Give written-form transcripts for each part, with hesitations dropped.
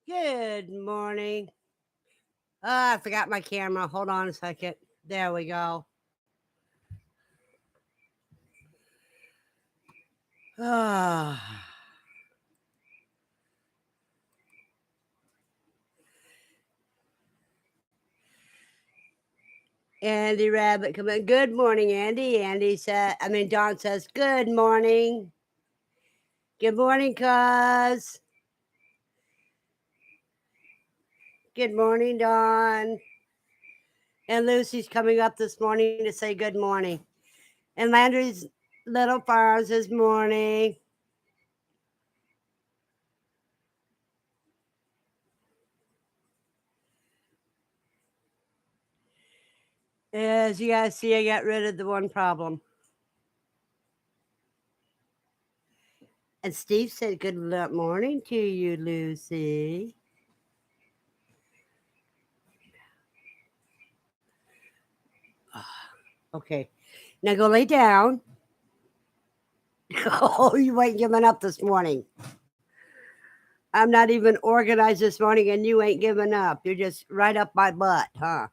Good morning. I forgot my camera. Hold on a second. There we go. Ah. Andy Rabbit come in. Good morning, Andy. Don says, good morning. Good morning, cuz. Good morning, Dawn. And Lucy's coming up this morning to say good morning. And Landry's little farms this morning. As you guys see, I got rid of the one problem. And Steve said good morning to you, Lucy. Okay. Now go lay down. Oh, you ain't giving up this morning. I'm not even organized this morning and you ain't giving up. You're just right up my butt, huh?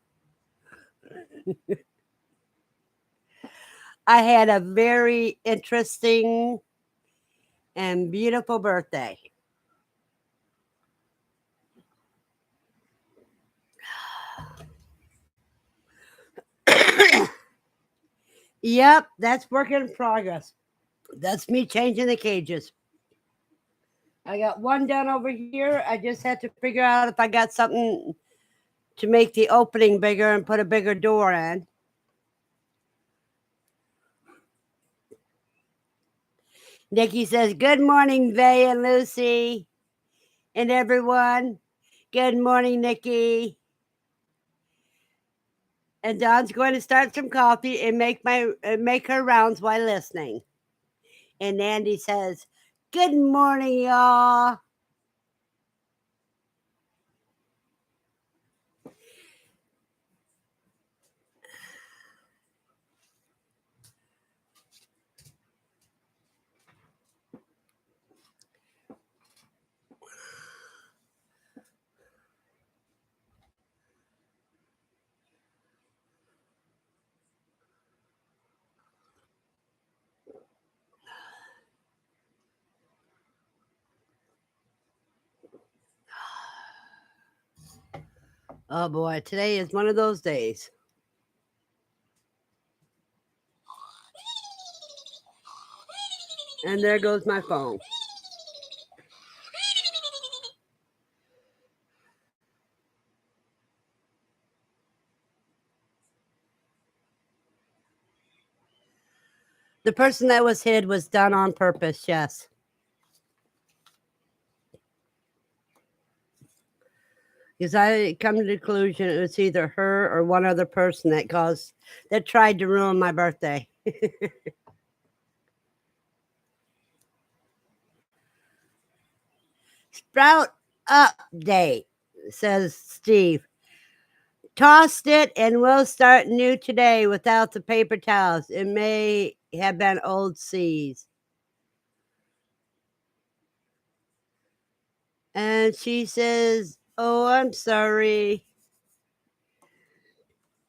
I had a very interesting and beautiful birthday. Yep, that's work in progress. That's me changing the cages. I got one done over here. I just had to figure out if I got something to make the opening bigger and put a bigger door in. Nikki says, good morning, Vay and Lucy and everyone. Good morning, Nikki. And Dawn's going to start some coffee and make her rounds while listening. And Andy says, good morning, y'all. Oh boy, today is one of those days. And there goes my phone. The person that was hid was done on purpose, yes. Because I come to the conclusion it was either her or one other person that tried to ruin my birthday. Sprout update, says Steve. Tossed it and we'll start new today without the paper towels. It may have been old C's. And she says, oh, I'm sorry.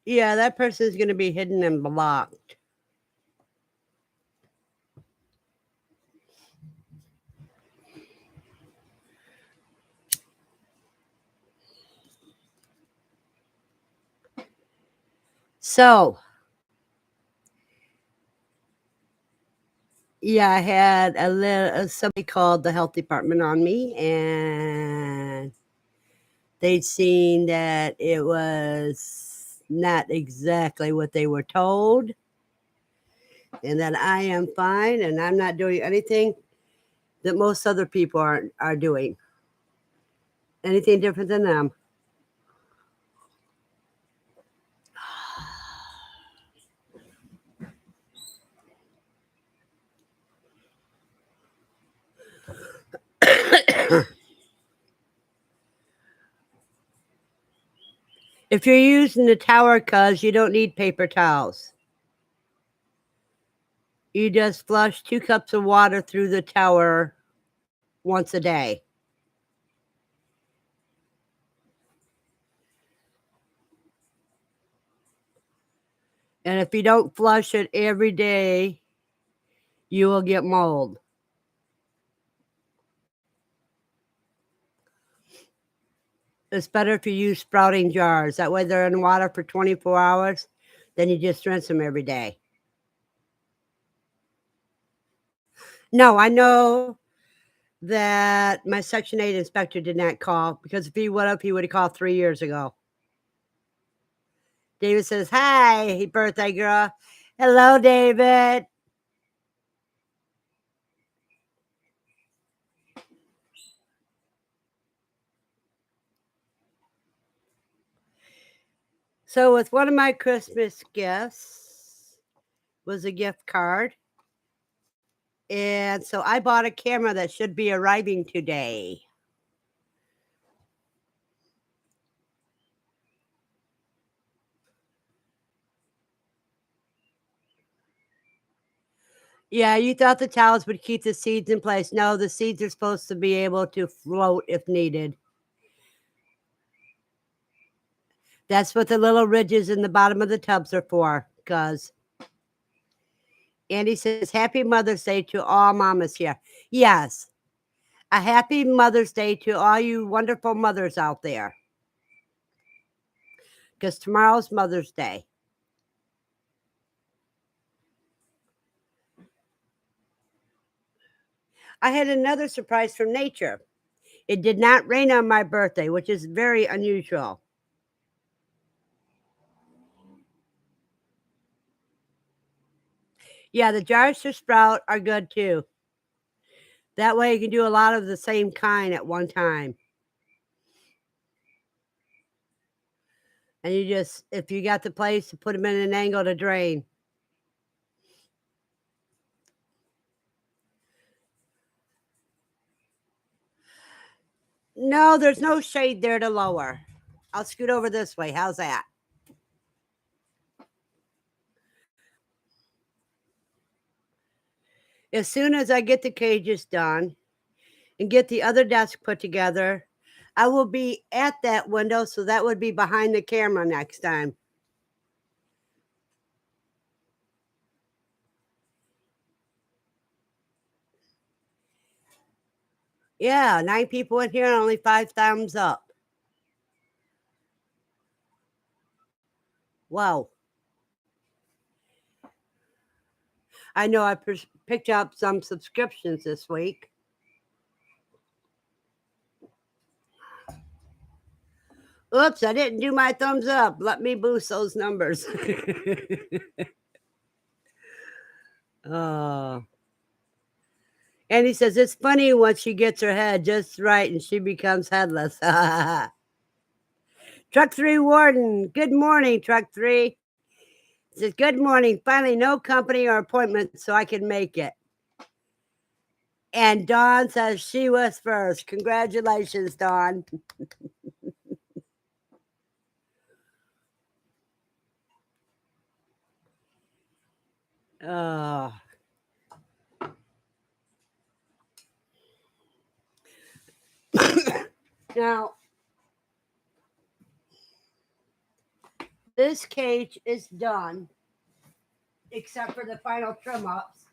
Yeah, that person is going to be hidden and blocked. So, yeah, I had somebody called the health department on me, and they'd seen that it was not exactly what they were told, and that I am fine, and I'm not doing anything that most other people are doing. Anything different than them. If you're using the tower, cuz you don't need paper towels. You just flush 2 cups of water through the tower once a day. And if you don't flush it every day, you will get mold. It's better if you use sprouting jars. That way they're in water for 24 hours. Then you just rinse them every day. No, I know that my Section 8 inspector did not call, because if he would have, he would have called 3 years ago. David says, "Hi, birthday girl." Hello, David. So with one of my Christmas gifts was a gift card. And so I bought a camera that should be arriving today. Yeah, you thought the towels would keep the seeds in place. No, the seeds are supposed to be able to float if needed. That's what the little ridges in the bottom of the tubs are for, cuz. Andy says, "Happy Mother's Day to all mamas here." Yes, a happy Mother's Day to all you wonderful mothers out there, because tomorrow's Mother's Day. I had another surprise from nature. It did not rain on my birthday, which is very unusual. Yeah, the jars to sprout are good too. That way you can do a lot of the same kind at one time. And you just, if you got the place, to put them in an angle to drain. No, there's no shade there to lower. I'll scoot over this way. How's that? As soon as I get the cages done and get the other desk put together, I will be at that window, so that would be behind the camera next time. Yeah, 9 people in here and only 5 thumbs up. Wow. I know I picked up some subscriptions this week. Oops, I didn't do my thumbs up. Let me boost those numbers. Oh. And he says, "It's funny when she gets her head just right and she becomes headless." Truck 3 Warden, good morning, Truck 3. He says, "Good morning. Finally, no company or appointment, so I can make it." And Dawn says she was first. Congratulations, Dawn. Oh. Now, this cage is done, except for the final trim ups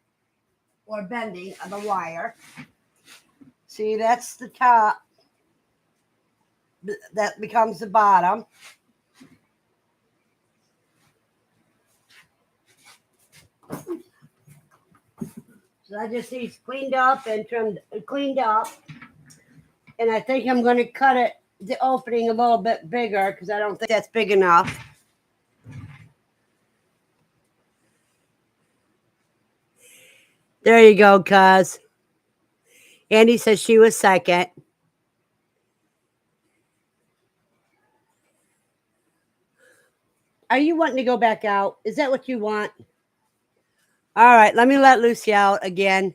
or bending of the wire. See, that's the top. That becomes the bottom. So I just need cleaned up and trimmed, cleaned up. And I think I'm going to cut it, the opening a little bit bigger, because I don't think that's big enough. There you go, cuz. Andy says she was second. Are you wanting to go back out? Is that what you want? All right, let me let Lucy out again.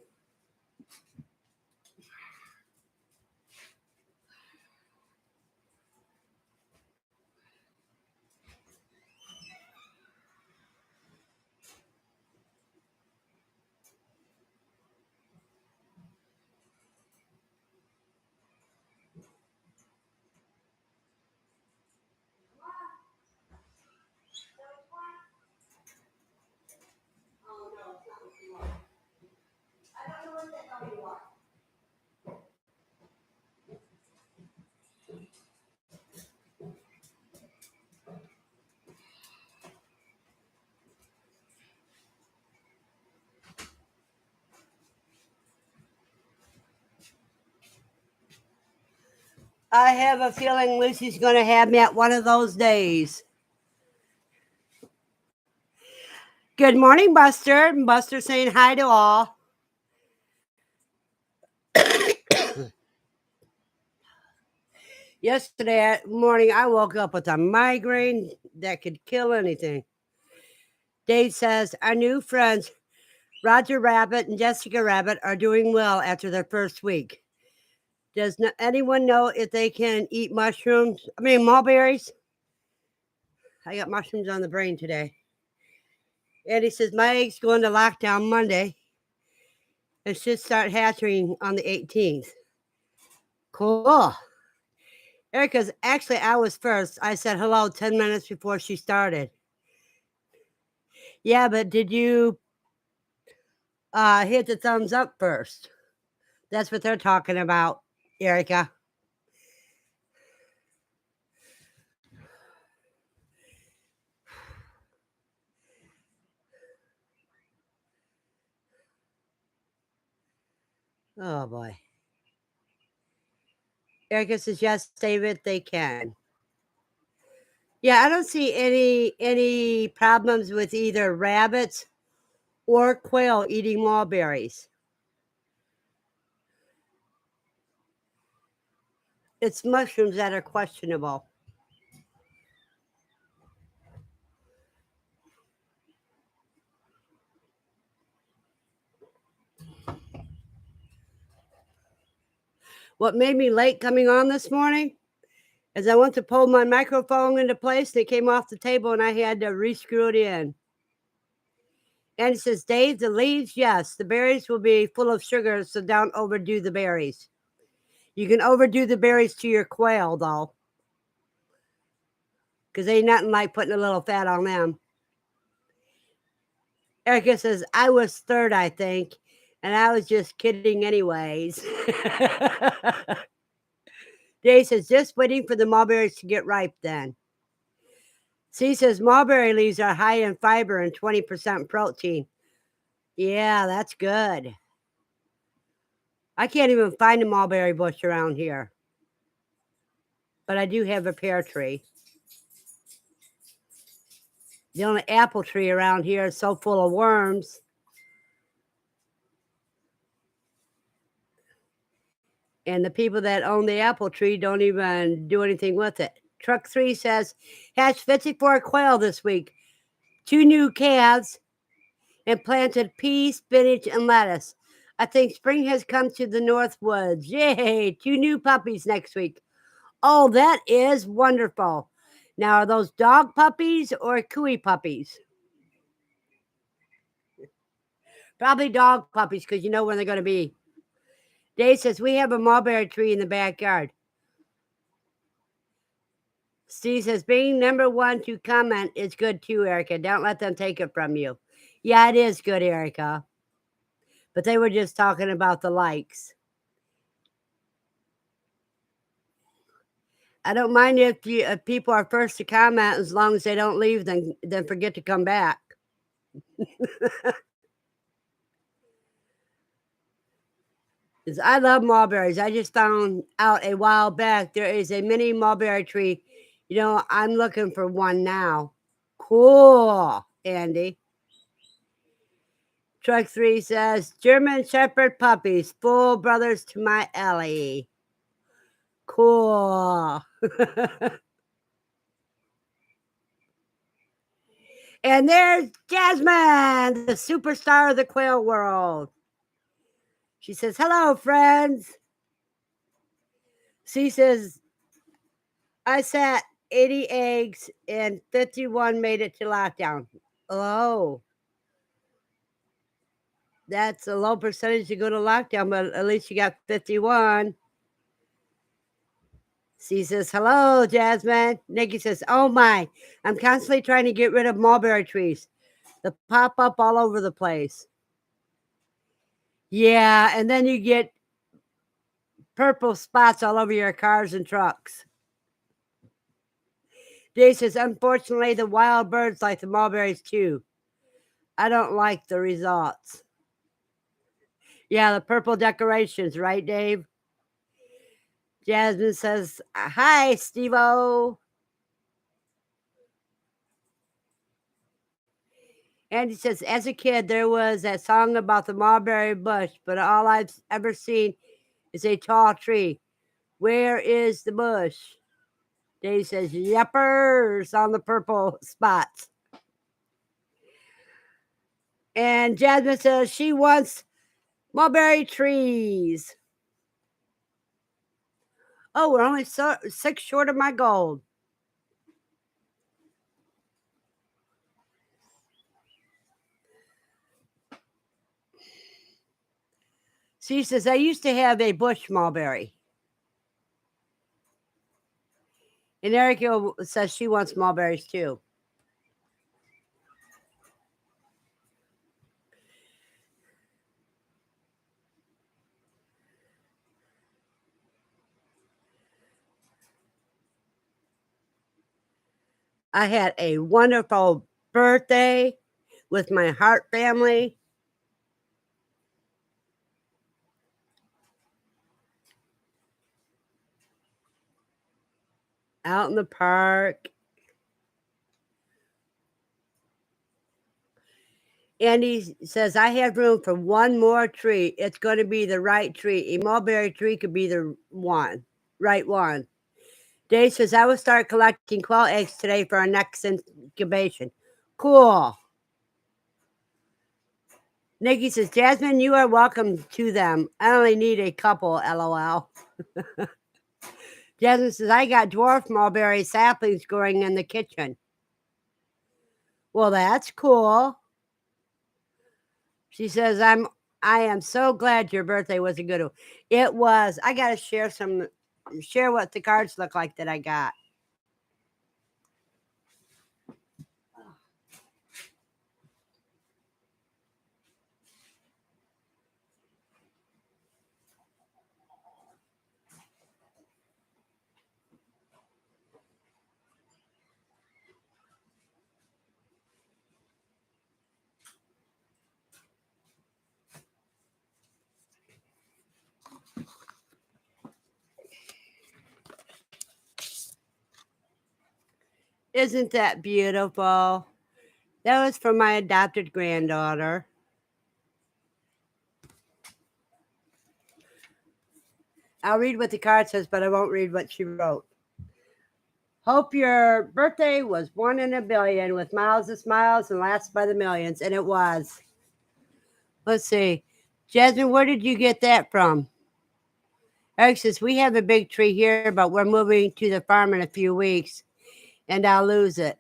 I have a feeling Lucy's going to have me at one of those days. Good morning, Buster. Buster saying hi to all. Yesterday morning, I woke up with a migraine that could kill anything. Dave says our new friends, Roger Rabbit and Jessica Rabbit, are doing well after their first week. Does anyone know if they can eat mushrooms? I mean, mulberries? I got mushrooms on the brain today. And he says, my egg's going to lockdown Monday and should start hatching on the 18th. Cool. Erica's actually, I was first. I said hello 10 minutes before she started. Yeah, but did you hit the thumbs up first? That's what they're talking about, Erica. Oh boy. Erica says yes, David, they can. Yeah, I don't see any problems with either rabbits or quail eating mulberries. It's mushrooms that are questionable. What made me late coming on this morning is I went to pull my microphone into place and it came off the table and I had to re-screw it in. And it says, Dave, the leaves, yes. The berries will be full of sugar, so don't overdo the berries. You can overdo the berries to your quail, though, because ain't nothing like putting a little fat on them. Erica says, I was third, I think, and I was just kidding anyways. Dave says, just waiting for the mulberries to get ripe then. C says, mulberry leaves are high in fiber and 20% protein. Yeah, that's good. I can't even find a mulberry bush around here. But I do have a pear tree. The only apple tree around here is so full of worms. And the people that own the apple tree don't even do anything with it. Truck 3 says, hatched 54 quail this week. 2 new calves and planted peas, spinach, and lettuce. I think spring has come to the North Woods. Yay! 2 new puppies next week. Oh, that is wonderful. Now, are those dog puppies or cooey puppies? Probably dog puppies because you know when they're going to be. Dave says, we have a mulberry tree in the backyard. Steve says, being number one to comment is good too, Erica. Don't let them take it from you. Yeah, it is good, Erica. But they were just talking about the likes. I don't mind if people are first to comment as long as they don't leave, then forget to come back. I love mulberries. I just found out a while back there is a mini mulberry tree. You know, I'm looking for one now. Cool, Andy. Truck 3 says, German Shepherd puppies, full brothers to my Ellie. Cool. And there's Jasmine, the superstar of the quail world. She says, hello, friends. She says, I sat 80 eggs and 51 made it to lockdown. Oh. That's a low percentage to go to lockdown, but at least you got 51. She says, hello, Jasmine. Nikki says, oh my, I'm constantly trying to get rid of mulberry trees. They pop up all over the place. Yeah, and then you get purple spots all over your cars and trucks. Dave says, unfortunately, the wild birds like the mulberries too. I don't like the results. Yeah, the purple decorations, right, Dave? Jasmine says, hi, Steve-O. Andy says, as a kid, there was that song about the mulberry bush, but all I've ever seen is a tall tree. Where is the bush? Dave says, yuppers on the purple spots. And Jasmine says she wants mulberry trees. Oh, we're only 6 short of my goal. She says, I used to have a bush mulberry. And Erica says she wants mulberries too. I had a wonderful birthday with my Hart family. Out in the park. Andy says, I have room for one more tree. It's going to be the right tree. A mulberry tree could be the right one. Dave says, I will start collecting quail eggs today for our next incubation. Cool. Nikki says, Jasmine, you are welcome to them. I only need a couple, LOL. Jasmine says, I got dwarf mulberry saplings growing in the kitchen. Well, that's cool. She says, I am so glad your birthday was a good one. It was. I got to share what the cards look like that I got. Isn't that beautiful? That was from my adopted granddaughter. I'll read what the card says, but I won't read what she wrote. Hope your birthday was 1 in a billion with miles of smiles and laughs by the millions. And it was. Let's see. Jasmine, where did you get that from? Eric says, we have a big tree here, but we're moving to the farm in a few weeks, and I'll lose it.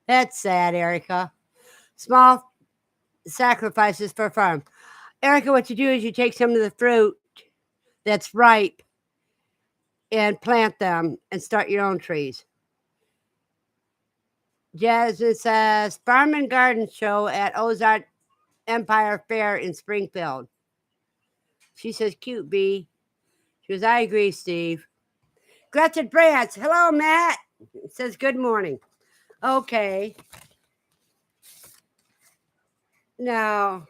That's sad, Erica. Small sacrifices for farm. Erica, what you do is you take some of the fruit that's ripe and plant them and start your own trees. Jasmine says, Farm and Garden Show at Ozark Empire Fair in Springfield. She says, cute, B. She goes, I agree, Steve. Gretchen Branch. Hello, Matt. It says, good morning. Okay. Now,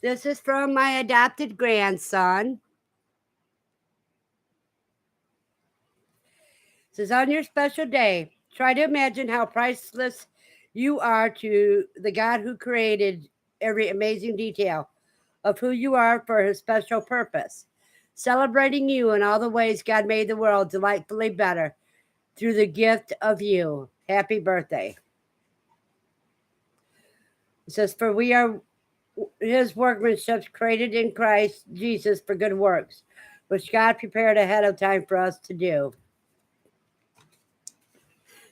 this is from my adopted grandson. It says, on your special day, try to imagine how priceless you are to the God who created every amazing detail of who you are for his special purpose. Celebrating you in all the ways God made the world delightfully better through the gift of you. Happy birthday. It says, for we are his workmanship created in Christ Jesus for good works, which God prepared ahead of time for us to do.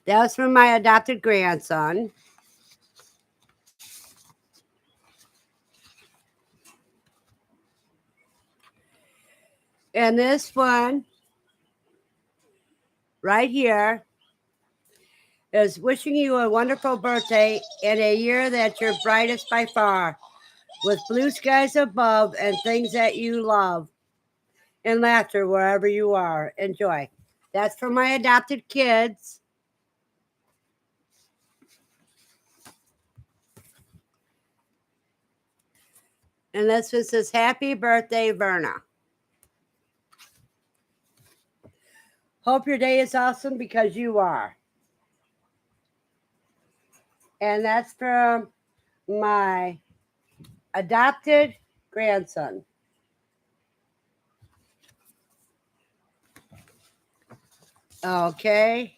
That was from my adopted grandson. And this one right here is wishing you a wonderful birthday and a year that's your brightest by far, with blue skies above and things that you love, and laughter wherever you are. Enjoy. That's for my adopted kids. And this one says, Happy birthday, Verna. Hope your day is awesome because you are. And that's from my adopted grandson. Okay.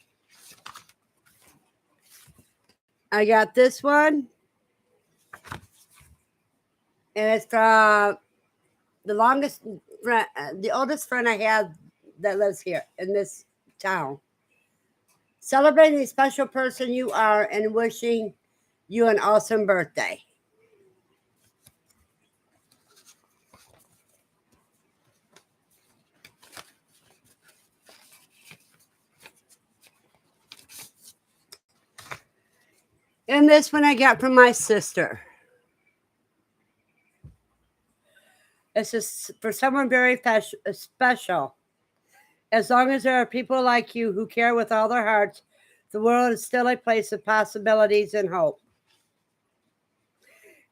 I got this one. And it's from the oldest friend I have that lives here in this town. Celebrating the special person you are and wishing you an awesome birthday. And this one I got from my sister. This is for someone very special. As long as there are people like you who care with all their hearts, the world is still a place of possibilities and hope.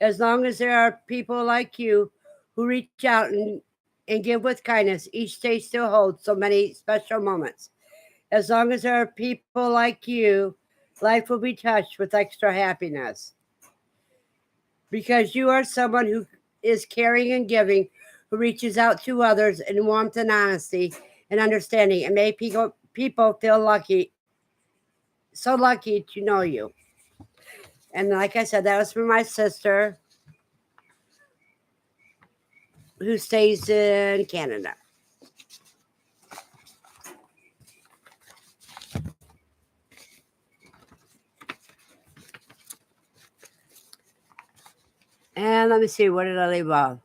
As long as there are people like you who reach out and give with kindness, each day still holds so many special moments. As long as there are people like you, life will be touched with extra happiness. Because you are someone who is caring and giving, who reaches out to others in warmth and honesty and understanding, and make people feel lucky, so lucky to know you. And like I said, that was for my sister who stays in Canada. And let me see, what did I leave off?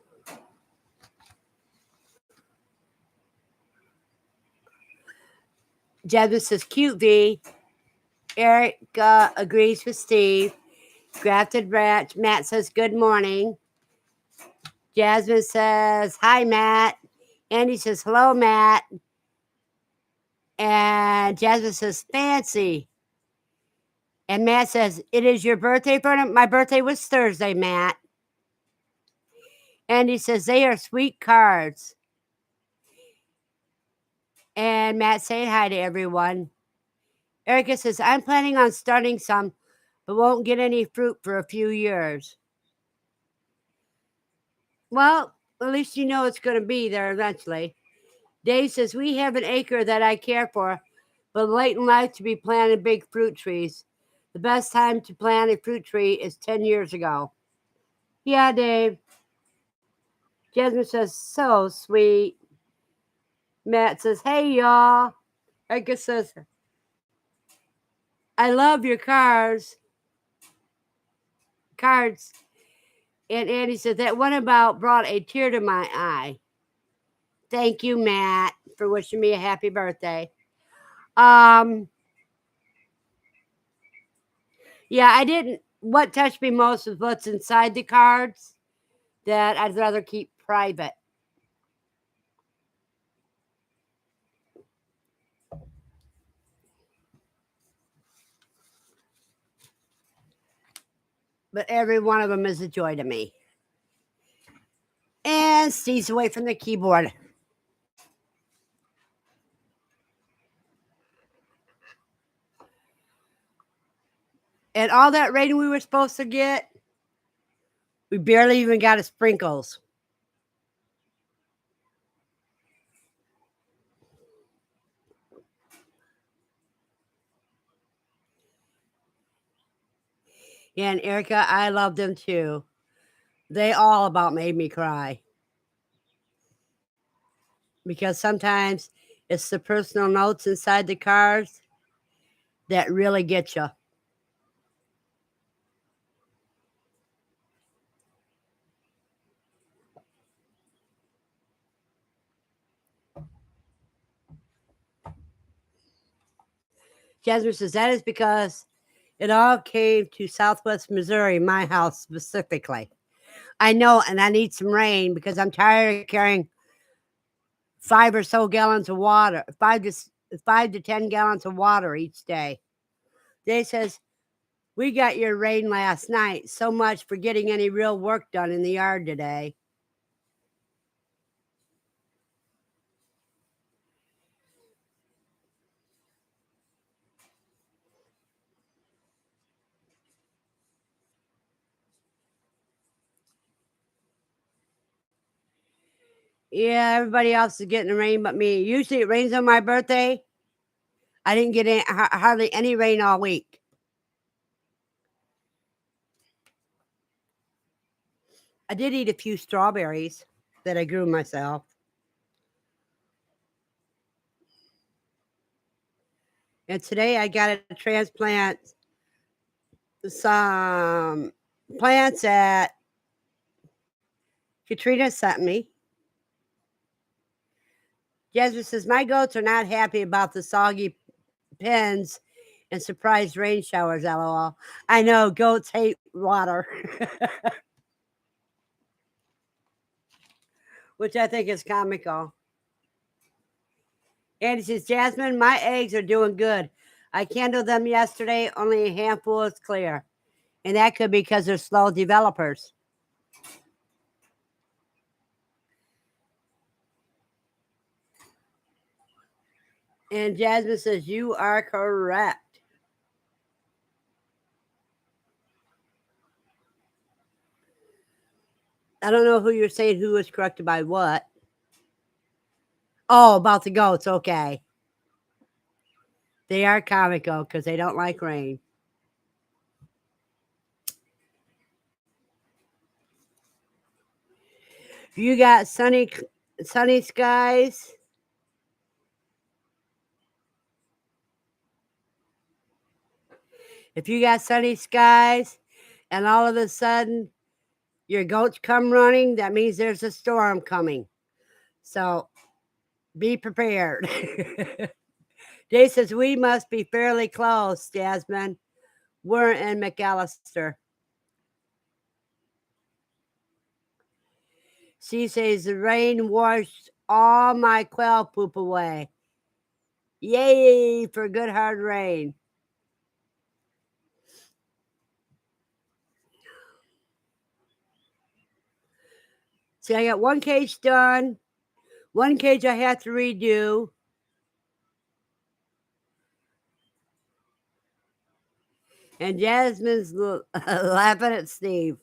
Jasmine says, cute V. Erica agrees with Steve. Grafted Ranch. Matt says, good morning. Jasmine says, hi, Matt. Andy says, hello, Matt. And Jasmine says, fancy. And Matt says, it is your birthday, Verna? My birthday was Thursday, Matt. Andy says, they are sweet cards. And Matt saying hi to everyone. Erica says, I'm planning on starting some, but won't get any fruit for a few years. Well, at least you know it's going to be there eventually. Dave says, we have an acre that I care for, but late in life to be planting big fruit trees. The best time to plant a fruit tree is 10 years ago. Yeah, Dave. Jasmine says, so sweet. Matt says, hey, y'all. Erica says, I love your cards. And Andy said, that one about brought a tear to my eye. Thank you, Matt, for wishing me a happy birthday. Yeah, I didn't. What touched me most was what's inside the cards that I'd rather keep private. But every one of them is a joy to me. And Steve's away from the keyboard. And all that rain we were supposed to get, we barely even got a sprinkles. Yeah, and Erica, I love them too. They all about made me cry. Because sometimes it's the personal notes inside the cards that really get you. Jasmine says that is because It all came to Southwest Missouri, my house specifically. I know, and I need some rain because I'm tired of carrying 5 or so gallons of water, 5 to 10 gallons of water each day. They says, we got your rain last night. So much for getting any real work done in the yard today. Yeah, everybody else is getting the rain but me. Usually it rains on my birthday. I didn't get hardly any rain all week. I did eat a few strawberries that I grew myself. And today I got to transplant some plants that Katrina sent me. Jasmine says, my goats are not happy about the soggy pens and surprise rain showers, lol. I know, goats hate water, which I think is comical. Andy says, Jasmine, my eggs are doing good. I candled them yesterday, only a handful is clear. And that could be because they're slow developers. And Jasmine says, you are correct. I don't know who you're saying who is corrected by what. Oh, about the goats. Okay. They are comical because they don't like rain. If you got sunny skies, if you got sunny skies and all of a sudden your goats come running, that means there's a storm coming. So be prepared. Dave says, we must be fairly close, Jasmine. We're in McAllister. She says, the rain washed all my quail poop away. Yay for good hard rain. See, I got one cage done. One cage I have to redo. And Jasmine's laughing at Steve.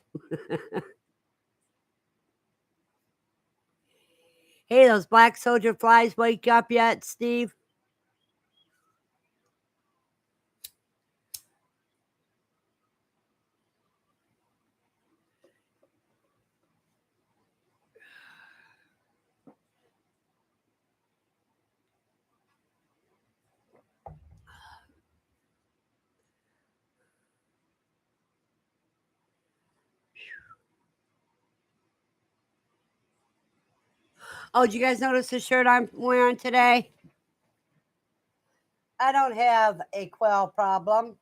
Hey, those black soldier flies wake up yet, Steve? Oh, did you guys notice the shirt I'm wearing today? I don't have a quail problem.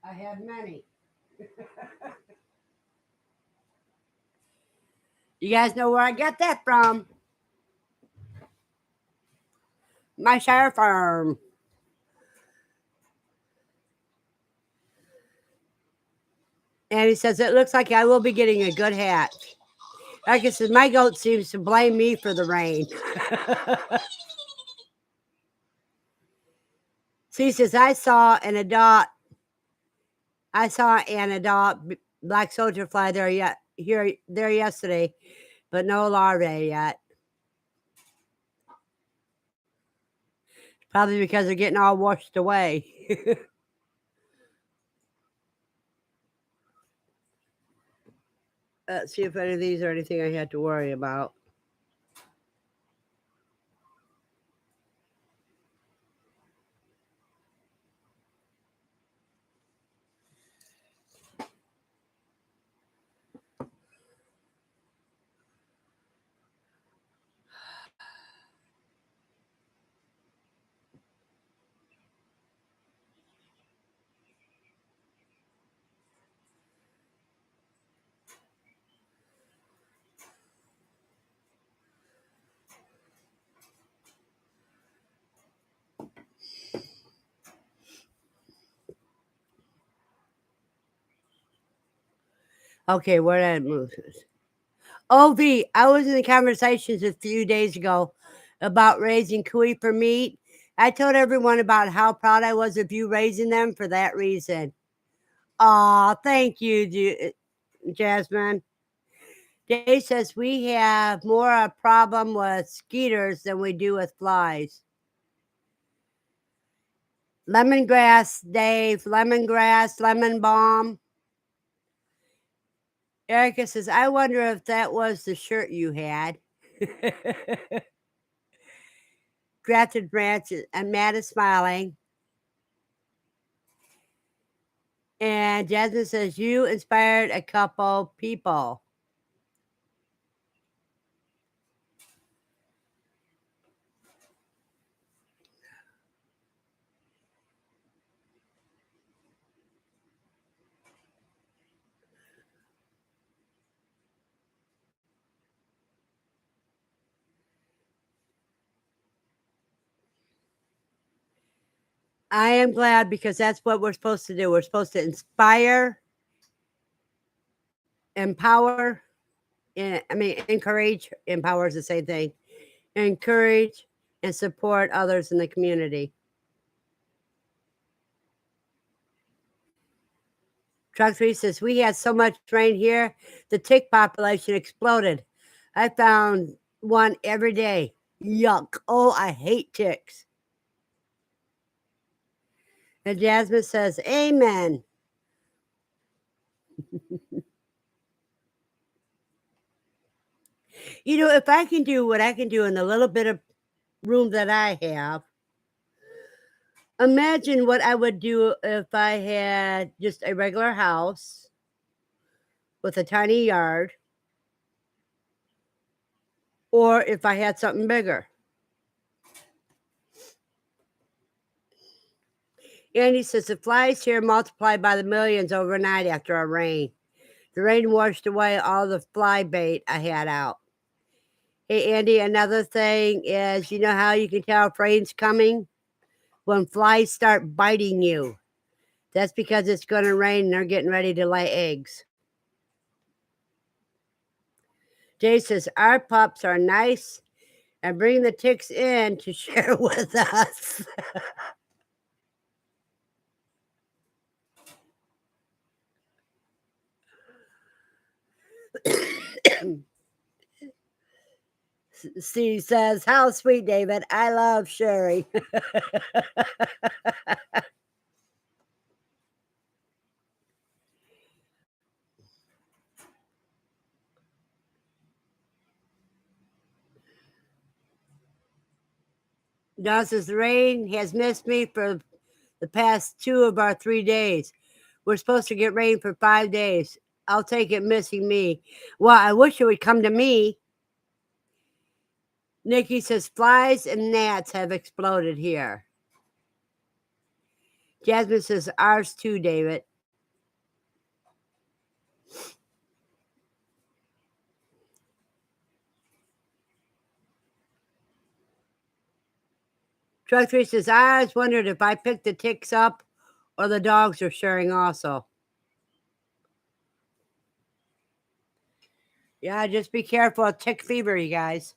I have many. You guys know where I got that from? My shire farm. And he says, it looks like I will be getting a good hatch. Like I said, my goat seems to blame me for the rain. So he says, I saw an adult black soldier fly there yesterday, but no larvae yet. Probably because they're getting all washed away. Let's see if any of these are anything I had to worry about. Okay, where did I move? Oh, V, I was in the conversations a few days ago about raising cuy for meat. I told everyone about how proud I was of you raising them for that reason. Aw, thank you, Jasmine. Dave says we have more a problem with skeeters than we do with flies. Lemongrass, Dave, lemongrass, lemon balm. Erica says, I wonder if that was the shirt you had. Grafted branches, and Matt is smiling. And Jasmine says, you inspired a couple people. I am glad because that's what we're supposed to do. We're supposed to inspire, empower, encourage. Empower is the same thing. Encourage and support others in the community. Truck 3 says, we had so much rain here, the tick population exploded. I found one every day. Yuck. Oh, I hate ticks. And Jasmine says, amen. You know, if I can do what I can do in the little bit of room that I have, imagine what I would do if I had just a regular house with a tiny yard, or if I had something bigger. Andy says the flies here multiplied by the millions overnight after a rain. The rain washed away all the fly bait I had out. Hey, Andy, another thing is, you know how you can tell if rain's coming? When flies start biting you. That's because it's going to rain and they're getting ready to lay eggs. Jay says, our pups are nice and bring the ticks in to share with us. Steve says, how sweet, David. I love sharing. Don says, the rain has missed me for the past 2 of our 3 days. We're supposed to get rain for 5 days. I'll take it missing me. Well, I wish it would come to me. Nikki says, flies and gnats have exploded here. Jasmine says, ours too, David. Truck 3 says, I always wondered if I picked the ticks up or the dogs are sharing also. Yeah, just be careful of tick fever, you guys.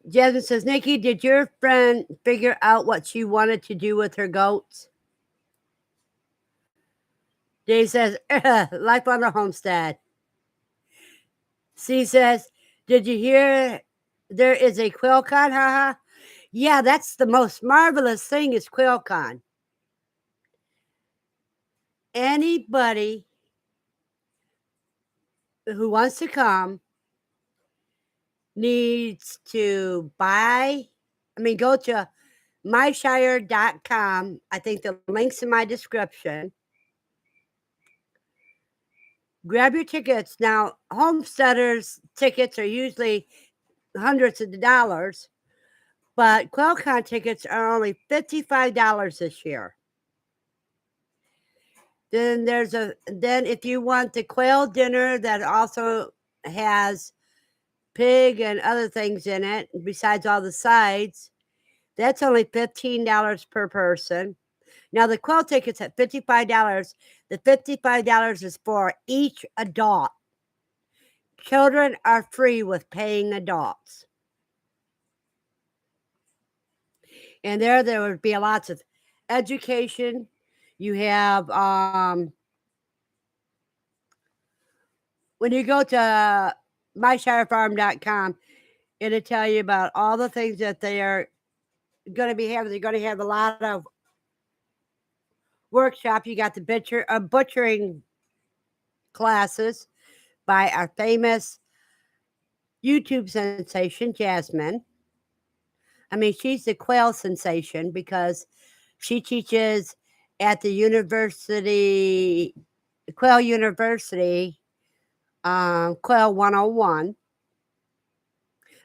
Jasmine says, Nikki, did your friend figure out what she wanted to do with her goats? Dave says, life on the homestead. C says, did you hear there is a QuailCon? Haha. Yeah, that's the most marvelous thing is QuailCon. Anybody who wants to come needs to go to myshire.com. I think the link's in my description. Grab your tickets. Now, homesteaders tickets are usually hundreds of dollars, but QuailCon tickets are only $55 this year. Then then if you want the quail dinner that also has pig and other things in it, besides all the sides, that's only $15 per person. Now the quail ticket's at $55. The $55 is for each adult. Children are free with paying adults. And there would be lots of education. You have when you go to myshirefarm.com, it'll tell you about all the things that they are going to be having. They're going to have a lot of workshop. You got the butchering classes by our famous YouTube sensation, Jasmine. I mean, she's the quail sensation because she teaches at the university, Quail University, Quail 101.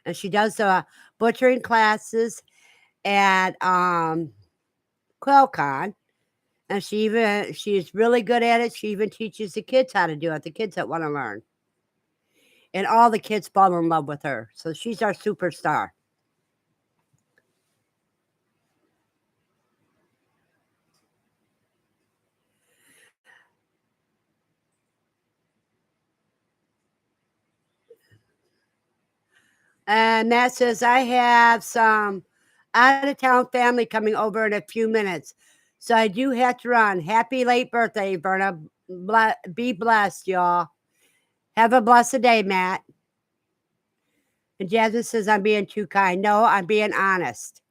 And she does butchering classes at QuailCon. And she's really good at it. She even teaches the kids how to do it, the kids that want to learn. And all the kids fall in love with her. So she's our superstar. And Matt says, I have some out of town family coming over in a few minutes. So I do have to run. Happy late birthday, Verna. Be blessed, y'all. Have a blessed day, Matt. And Jasmine says, I'm being too kind. No, I'm being honest.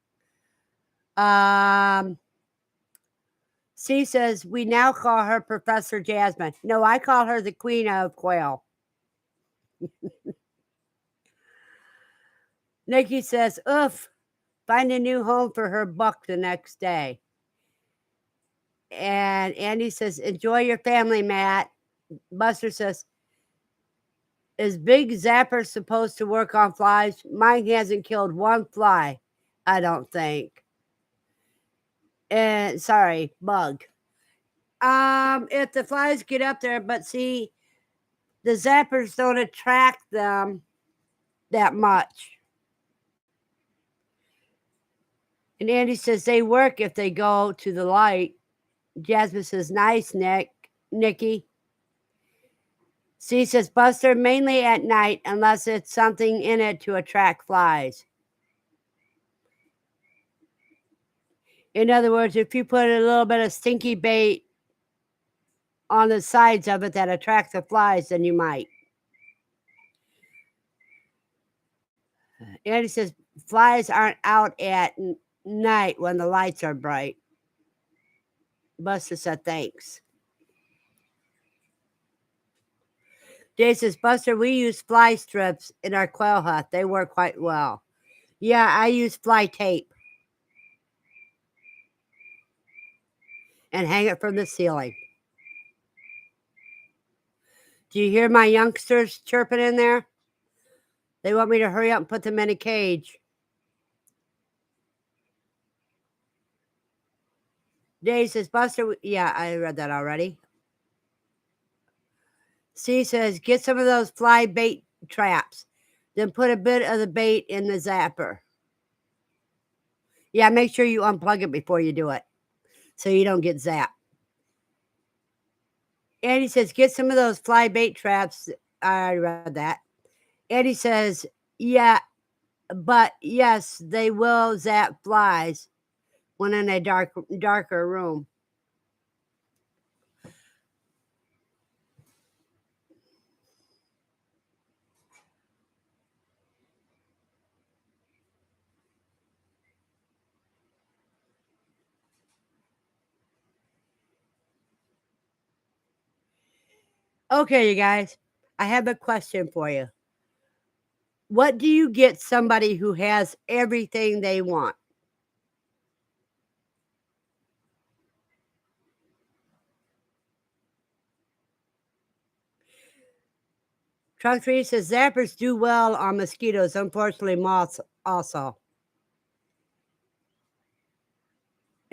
C says, we now call her Professor Jasmine. No, I call her the Queen of Quail. Nikki says, oof, find a new home for her buck the next day. And Andy says, enjoy your family, Matt. Buster says, is Big Zapper supposed to work on flies? Mine hasn't killed one fly, I don't think. And sorry, bug. If the flies get up there, but see, the zappers don't attract them that much. And Andy says they work if they go to the light. Jasmine says, nice, Nikki. C says, Buster, mainly at night, unless it's something in it to attract flies. In other words, if you put a little bit of stinky bait on the sides of it that attracts the flies, then you might. Andy says, flies aren't out at night when the lights are bright. Buster said, thanks. Jay says, Buster, we use fly strips in our quail hut. They work quite well. Yeah, I use fly tape and hang it from the ceiling. Do you hear my youngsters chirping in there? They want me to hurry up and put them in a cage. Dave says, Buster, yeah, I read that already. C says, get some of those fly bait traps. Then put a bit of the bait in the zapper. Yeah, make sure you unplug it before you do it so you don't get zapped. Andy says, get some of those fly bait traps. I read that. Andy says, yeah, but yes, they will zap flies when in a darker room. Okay, you guys, I have a question for you. What do you get somebody who has everything they want? Truck 3 says zappers do well on mosquitoes, unfortunately moths also.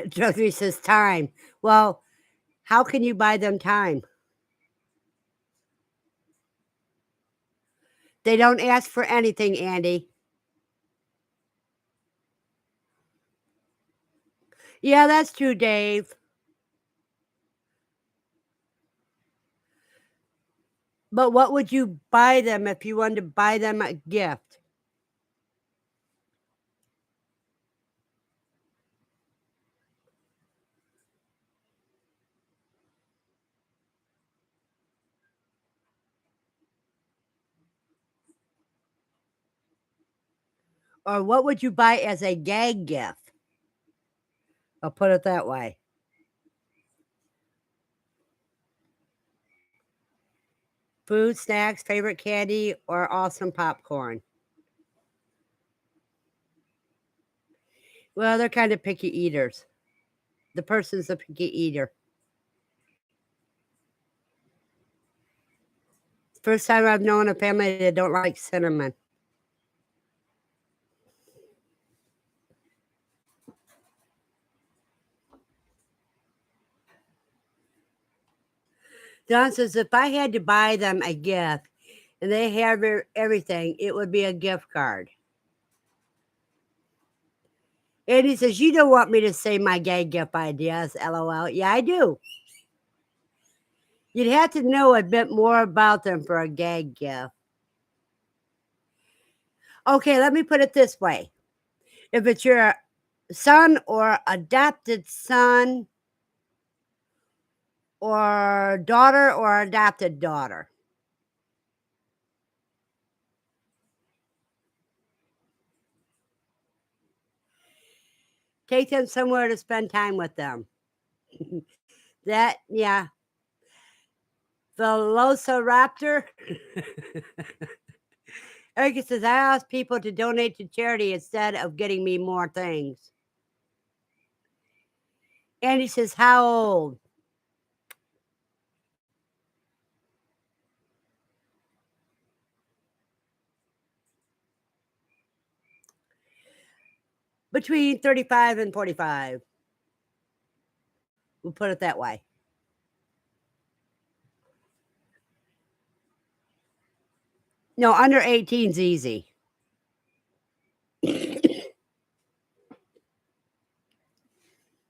Truck 3 says time. Well, how can you buy them time? They don't ask for anything, Andy. Yeah, that's true, Dave. But what would you buy them if you wanted to buy them a gift? Or what would you buy as a gag gift? I'll put it that way. Food, snacks, favorite candy, or awesome popcorn? Well, they're kind of picky eaters. The person's a picky eater. First time I've known a family that don't like cinnamon. Don says if I had to buy them a gift and they have everything, it would be a gift card. And he says, you don't want me to say my gag gift ideas, LOL. Yeah, I do. You'd have to know a bit more about them for a gag gift. Okay, let me put it this way. If it's your son or adopted son or daughter or adopted daughter, take them somewhere to spend time with them. That, yeah. Velociraptor. Erica says, I ask people to donate to charity instead of getting me more things. Andy says, how old? Between 35 and 45. We'll put it that way. No, under 18 is easy.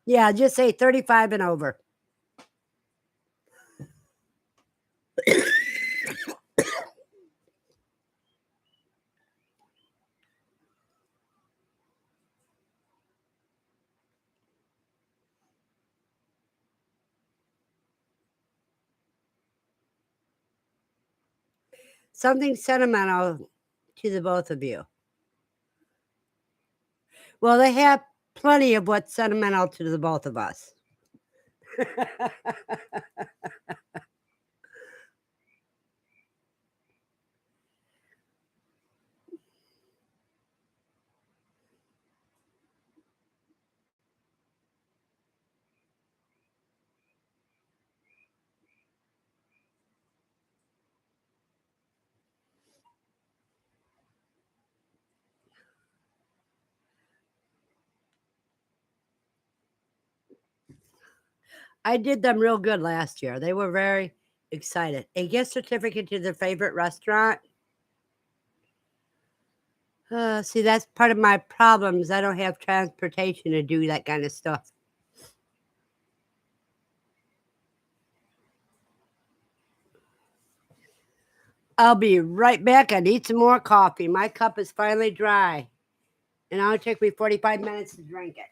Yeah, just say 35 and over. Something sentimental to the both of you. Well, they have plenty of what's sentimental to the both of us. I did them real good last year. They were very excited. A gift certificate to their favorite restaurant. See, that's part of my problems. I don't have transportation to do that kind of stuff. I'll be right back. I need some more coffee. My cup is finally dry, and it'll take me 45 minutes to drink it.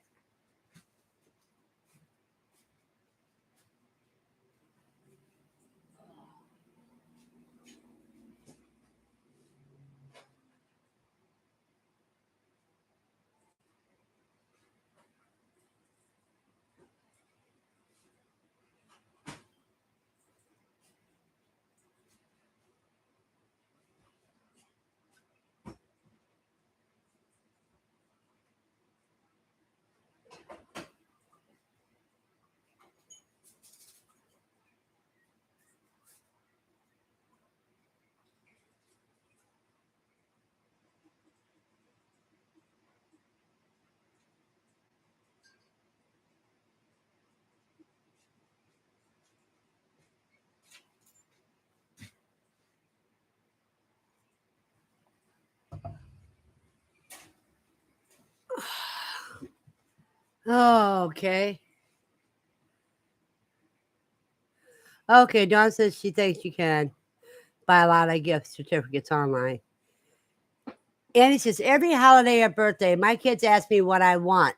Oh, okay. Okay, Dawn says she thinks you can buy a lot of gift certificates online. Annie says, every holiday or birthday, my kids ask me what I want.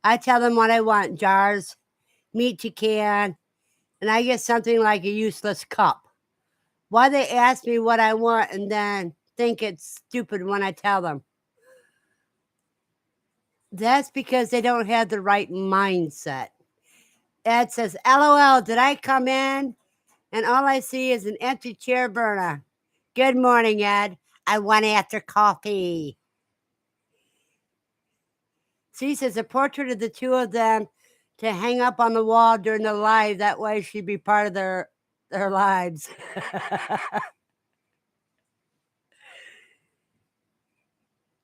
I tell them what I want: jars, meat to can, and I get something like a useless cup. Why they ask me what I want and then think it's stupid when I tell them? That's because they don't have the right mindset. Ed says, LOL, did I come in and all I see is an empty chair, Verna? Good morning, Ed. I went after coffee. She says, a portrait of the two of them to hang up on the wall during the live. That way she'd be part of their lives.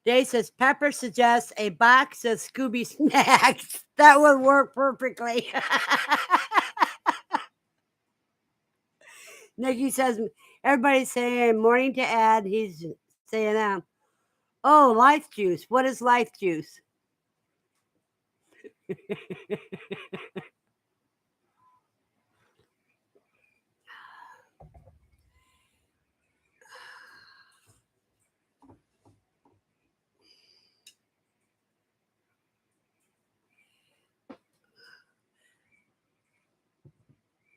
Dave says, Pepper suggests a box of Scooby snacks. That would work perfectly. Nikki says, everybody's saying morning to Ed. He's saying, oh, life juice. What is life juice?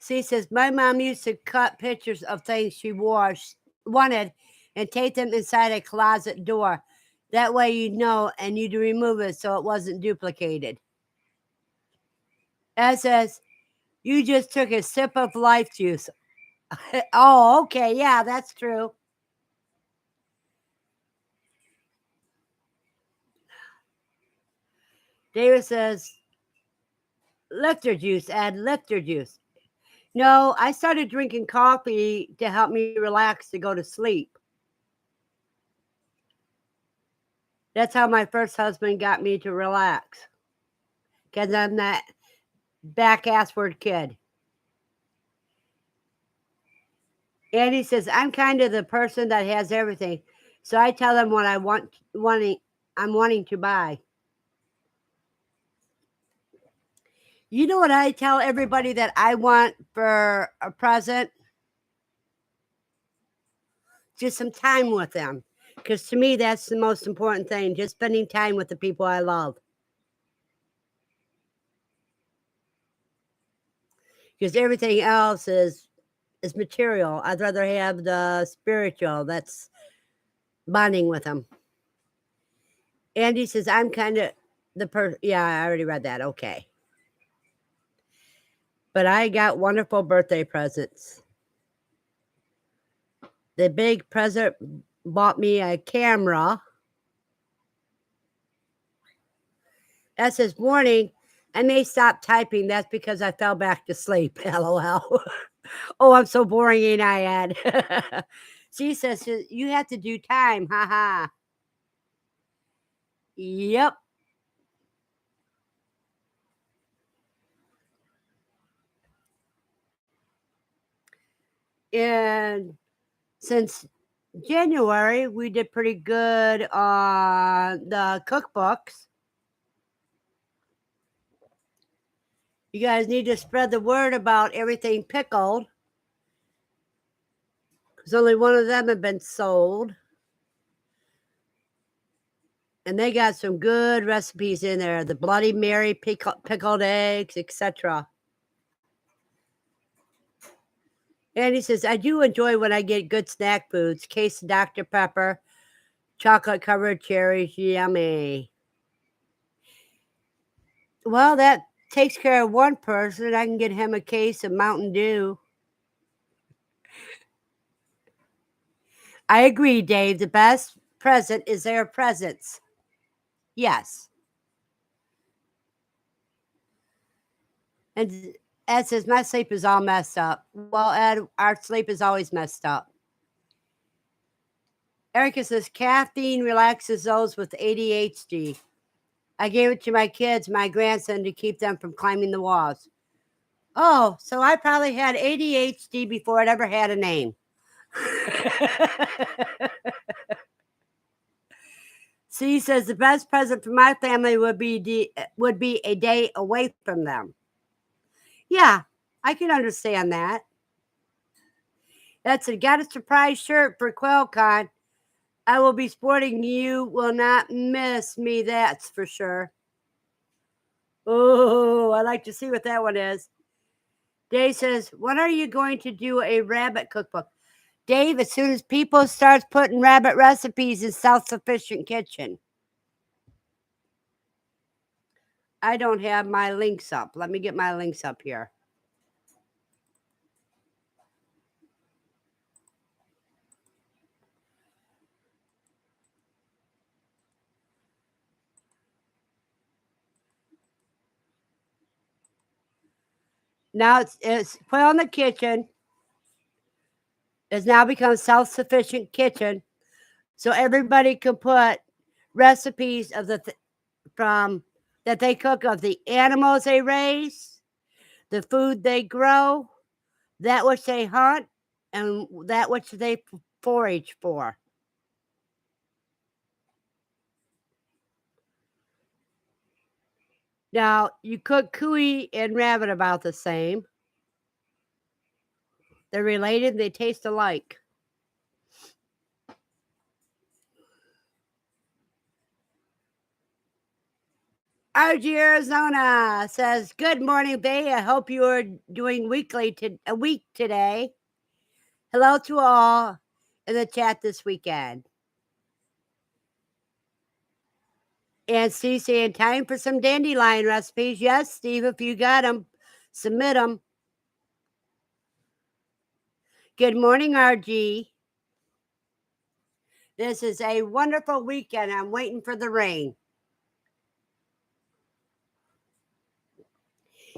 She says, my mom used to cut pictures of things she wanted and tape them inside a closet door. That way you'd know and you'd remove it so it wasn't duplicated. Ed says, you just took a sip of life juice. Oh, okay. Yeah, that's true. David says, lifter juice, add lifter juice. No, I started drinking coffee to help me relax to go to sleep. That's how my first husband got me to relax. Because I'm that back assward kid. And he says, I'm kind of the person that has everything. So I tell them what I'm wanting to buy. You know what I tell everybody that I want for a present? Just some time with them. Because to me, that's the most important thing, just spending time with the people I love. Because everything else is material. I'd rather have the spiritual. That's bonding with them. Andy says, I'm kind of yeah, I already read that. Okay. But I got wonderful birthday presents. The big present bought me a camera. That says, morning, I may stop typing. That's because I fell back to sleep. LOL. Oh, I'm so boring, ain't I, Ed? She says, you have to do time. Ha ha. Yep. And since January, we did pretty good on the cookbooks. You guys need to spread the word about everything pickled, because only one of them have been sold. And they got some good recipes in there. The Bloody Mary, pickled eggs, etc. And he says, I do enjoy when I get good snack foods. Case of Dr. Pepper, chocolate covered cherries, yummy. Well, that takes care of one person. I can get him a case of Mountain Dew. I agree, Dave. The best present is their presence. Yes. And Ed says, my sleep is all messed up. Well, Ed, our sleep is always messed up. Erica says, caffeine relaxes those with ADHD. I gave it to my kids, my grandson, to keep them from climbing the walls. Oh, so I probably had ADHD before it ever had a name. C says the best present for my family would be a day away from them. Yeah, I can understand that. That's got a surprise shirt for QuailCon. I will be sporting. You will not miss me, that's for sure. Oh, I like to see what that one is. Dave says, when are you going to do a rabbit cookbook? Dave, as soon as people start putting rabbit recipes in Self-Sufficient Kitchen. I don't have my links up. Let me get my links up here. Now it's Quail in the Kitchen. It's now become Self-Sufficient Kitchen. So everybody can put recipes of from that they cook of the animals they raise, the food they grow, that which they hunt, and that which they forage for. Now, you cook cuy and rabbit about the same. They're related, they taste alike. RG Arizona says, good morning, Bay. I hope you are doing a week today. Hello to all in the chat this weekend. And Steve saying, time for some dandelion recipes. Yes, Steve, if you got them, submit them. Good morning, RG. This is a wonderful weekend. I'm waiting for the rain.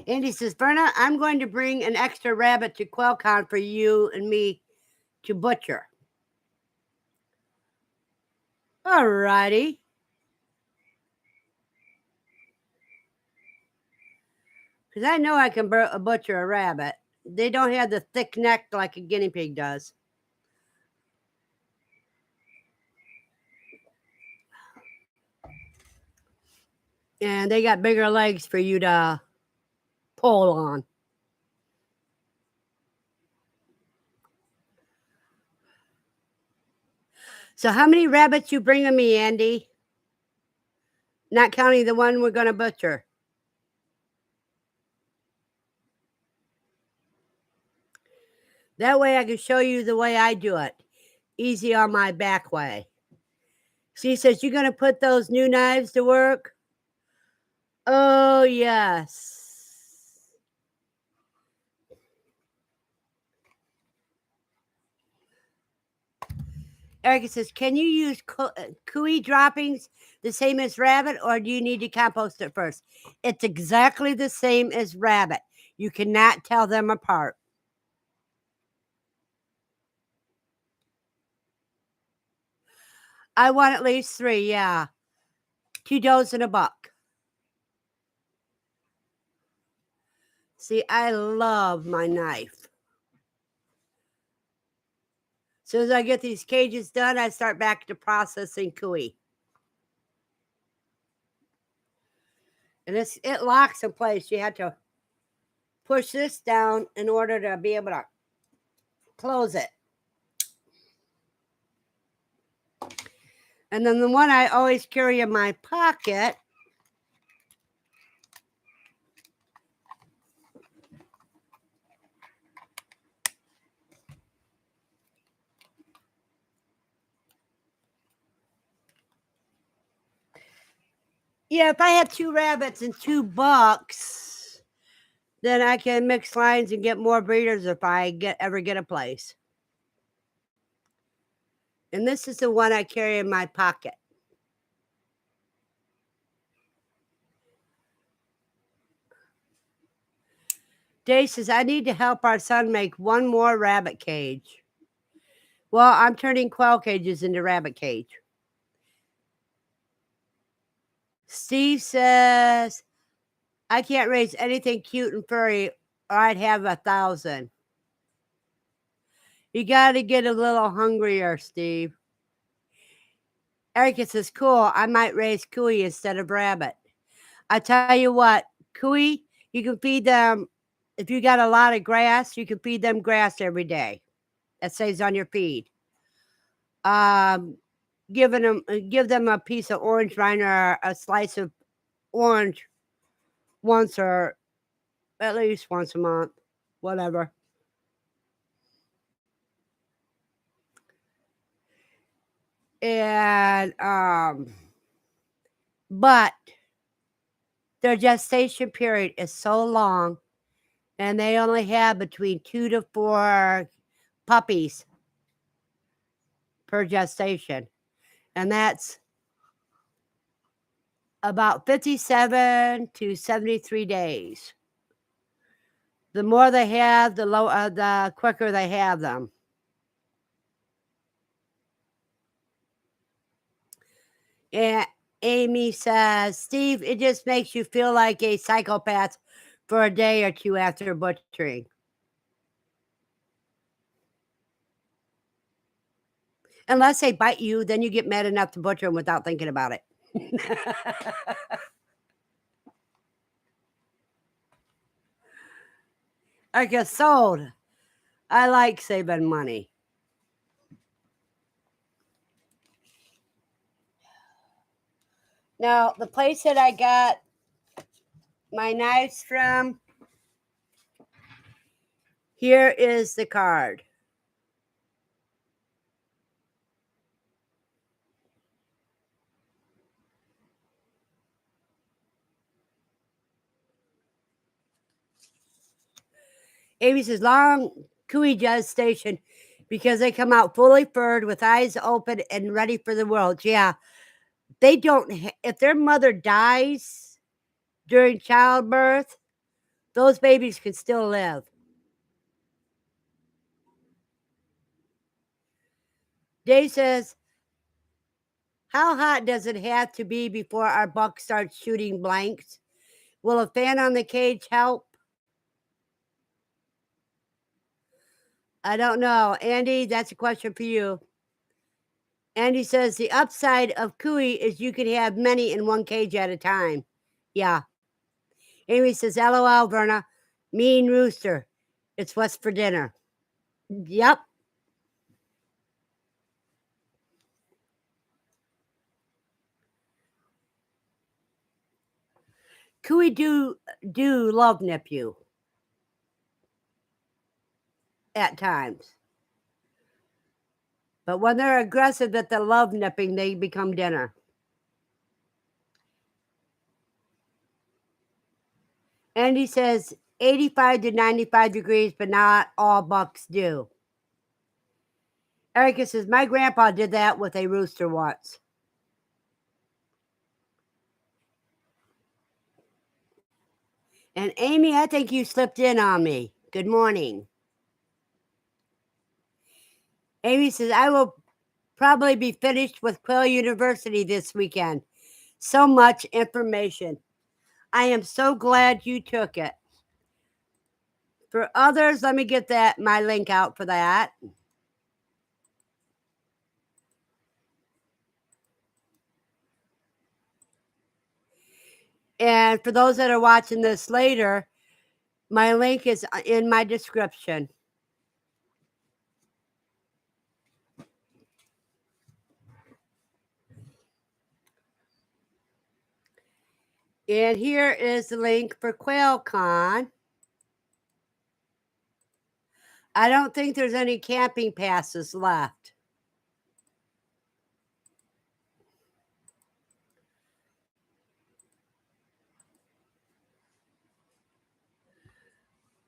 Andy says, Verna, I'm going to bring an extra rabbit to QuailCon for you and me to butcher. All righty. Because I know I can butcher a rabbit. They don't have the thick neck like a guinea pig does. And they got bigger legs for you to pull on. So how many rabbits you bringing me, Andy? Not counting the one we're going to butcher. That way I can show you the way I do it. Easy on my back way. She says, you're going to put those new knives to work? Oh, yes. Erica says, can you use cuy droppings the same as rabbit, or do you need to compost it first? It's exactly the same as rabbit. You cannot tell them apart. I want at least 3, yeah. 2 does and a buck. See, I love my knife. As soon as I get these cages done, I start back to processing cuy. And it locks in place. You have to push this down in order to be able to close it. And then the one I always carry in my pocket yeah, if I have 2 rabbits and 2 bucks, then I can mix lines and get more breeders if I ever get a place. And this is the one I carry in my pocket. Dave says, I need to help our son make 1 more rabbit cage. Well, I'm turning quail cages into rabbit cage. Steve says, I can't raise anything cute and furry, or I'd have 1,000. You got to get a little hungrier, Steve. Erica says, cool. I might raise cuy instead of rabbit. I tell you what, cuy, you can feed them. If you got a lot of grass, you can feed them grass every day. That stays on your feed. Give them a piece of orange rind or a slice of orange once or at least once a month, whatever. And but their gestation period is so long, and they only have between 2 to 4 puppies per gestation, and that's about 57 to 73 days. The more they have, the quicker they have them. And Amy says, Steve, it just makes you feel like a psychopath for a day or two after butchering. Unless they bite you, then you get mad enough to butcher them without thinking about it. I get sold. I like saving money. Now, the place that I got my knives from, here is the card. Amy says, long cuy gestation because they come out fully furred with eyes open and ready for the world. Yeah, they don't, if their mother dies during childbirth, those babies can still live. Dave says, how hot does it have to be before our buck starts shooting blanks? Will a fan on the cage help? I don't know. Andy, that's a question for you. Andy says the upside of cuy is you can have many in one cage at a time. Yeah. Amy says, LOL, Verna. Mean rooster. It's what's for dinner. Yep. Cuy do love nip you at times. But when they're aggressive at the love nipping, they become dinner. Andy says 85 to 95 degrees, but not all bucks do. Erica says, my grandpa did that with a rooster once. And Amy, I think you slipped in on me. Good morning. Amy says, I will probably be finished with Quail University this weekend. So much information. I am so glad you took it. For others, let me get my link out for that. And for those that are watching this later, my link is in my description. And here is the link for QuailCon. I don't think there's any camping passes left.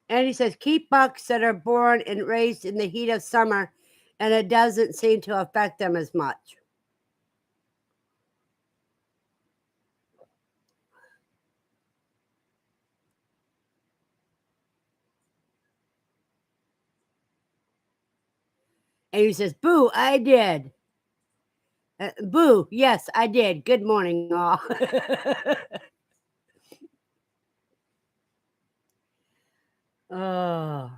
And he says, keep bucks that are born and raised in the heat of summer, and it doesn't seem to affect them as much. And he says, boo, I did. Boo, yes, I did. Good morning, all. Oh,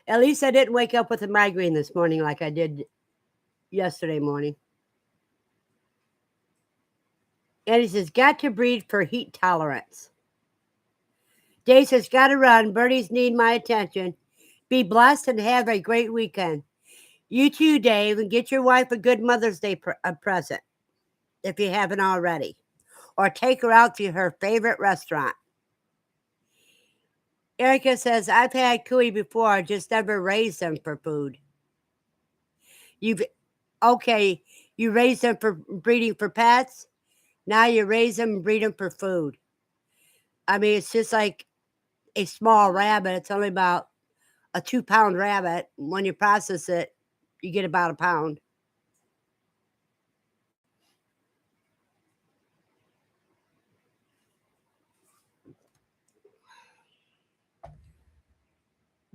at least I didn't wake up with a migraine this morning like I did yesterday morning. And he says, got to breed for heat tolerance. Dave says, got to run. Birdies need my attention. Be blessed and have a great weekend. You too, Dave, and get your wife a good Mother's Day present if you haven't already. Or take her out to her favorite restaurant. Erica says, I've had cuy before, just never raised them for food. You raise them for breeding for pets. Now you raise them and breed them for food. I mean, it's just like a small rabbit. It's only about a 2-pound rabbit. When you process it, you get about a pound.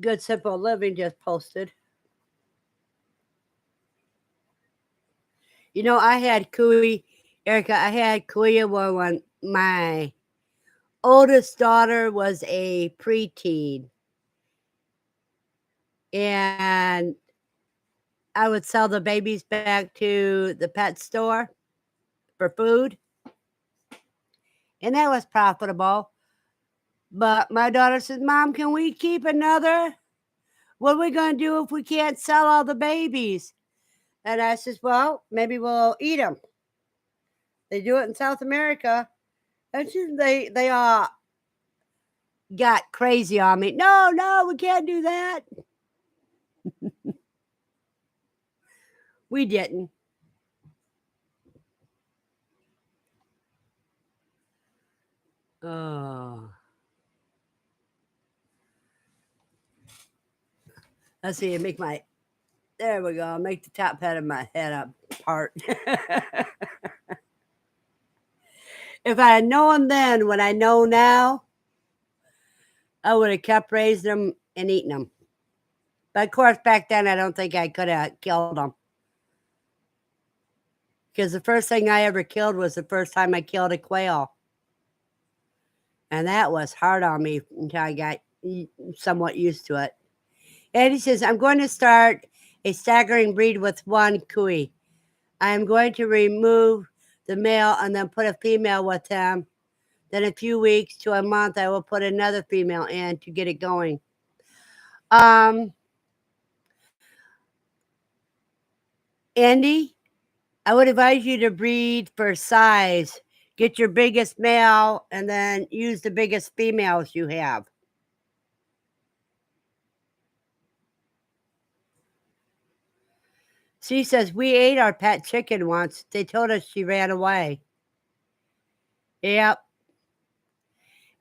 Good Simple Living just posted. You know, I had cuy, Erica. I had cuy when my oldest daughter was a preteen, and I would sell the babies back to the pet store for food, and that was profitable. But my daughter says, Mom, can we keep another? What are we going to do if we can't sell all the babies? And I says, well, maybe we'll eat them. They do it in South America. And they all got crazy on me. No, we can't do that. We didn't. Oh. Let's see, there we go. I'll make the top head of my head up part. If I had known then what I know now, I would have kept raising them and eating them. But of course, back then, I don't think I could have killed them. Because the first thing I ever killed was the first time I killed a quail. And that was hard on me until I got somewhat used to it. And he says, I'm going to start a staggering breed with one cuy. I am going to remove the male and then put a female with him. Then a few weeks to a month, I will put another female in to get it going. Andy, I would advise you to breed for size. Get your biggest male and then use the biggest females you have. She says, we ate our pet chicken once. They told us she ran away. Yep.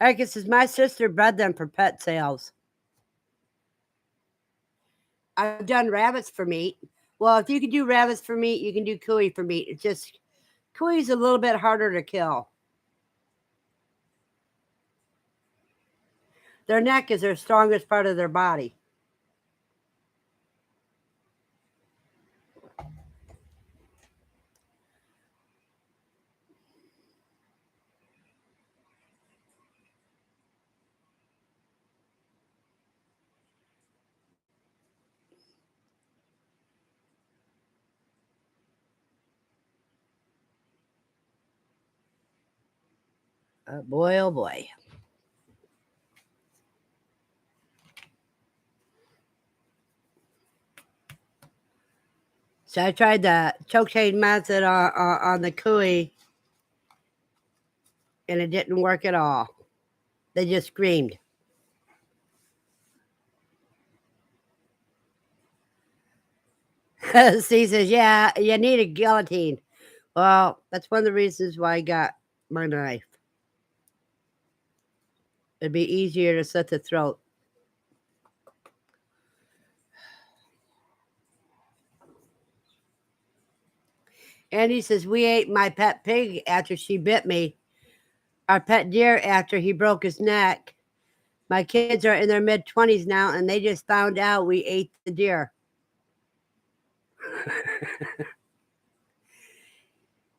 Erica says, my sister bred them for pet sales. I've done rabbits for meat. Well, if you can do rabbits for meat, you can do cuy for meat. It's just, cuy's a little bit harder to kill. Their neck is their strongest part of their body. Boy, oh boy. So I tried the choke chain method on the cuy, and it didn't work at all. They just screamed. Steve says, yeah, you need a guillotine. Well, that's one of the reasons why I got my knife. It'd be easier to slit the throat. Andy says, we ate my pet pig after she bit me. Our pet deer after he broke his neck. My kids are in their mid-20s now, and they just found out we ate the deer.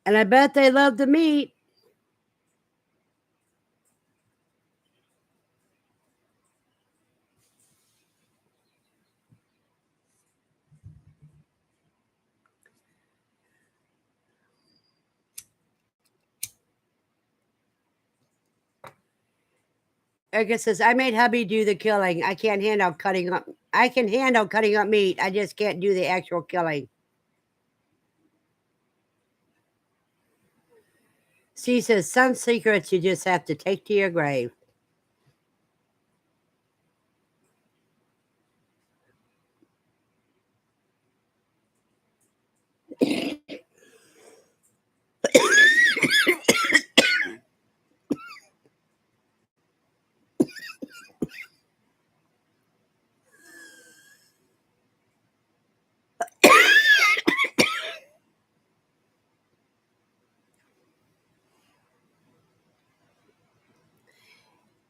And I bet they love the meat. Erica says, I made hubby do the killing. I can handle cutting up meat. I just can't do the actual killing. She says, some secrets you just have to take to your grave.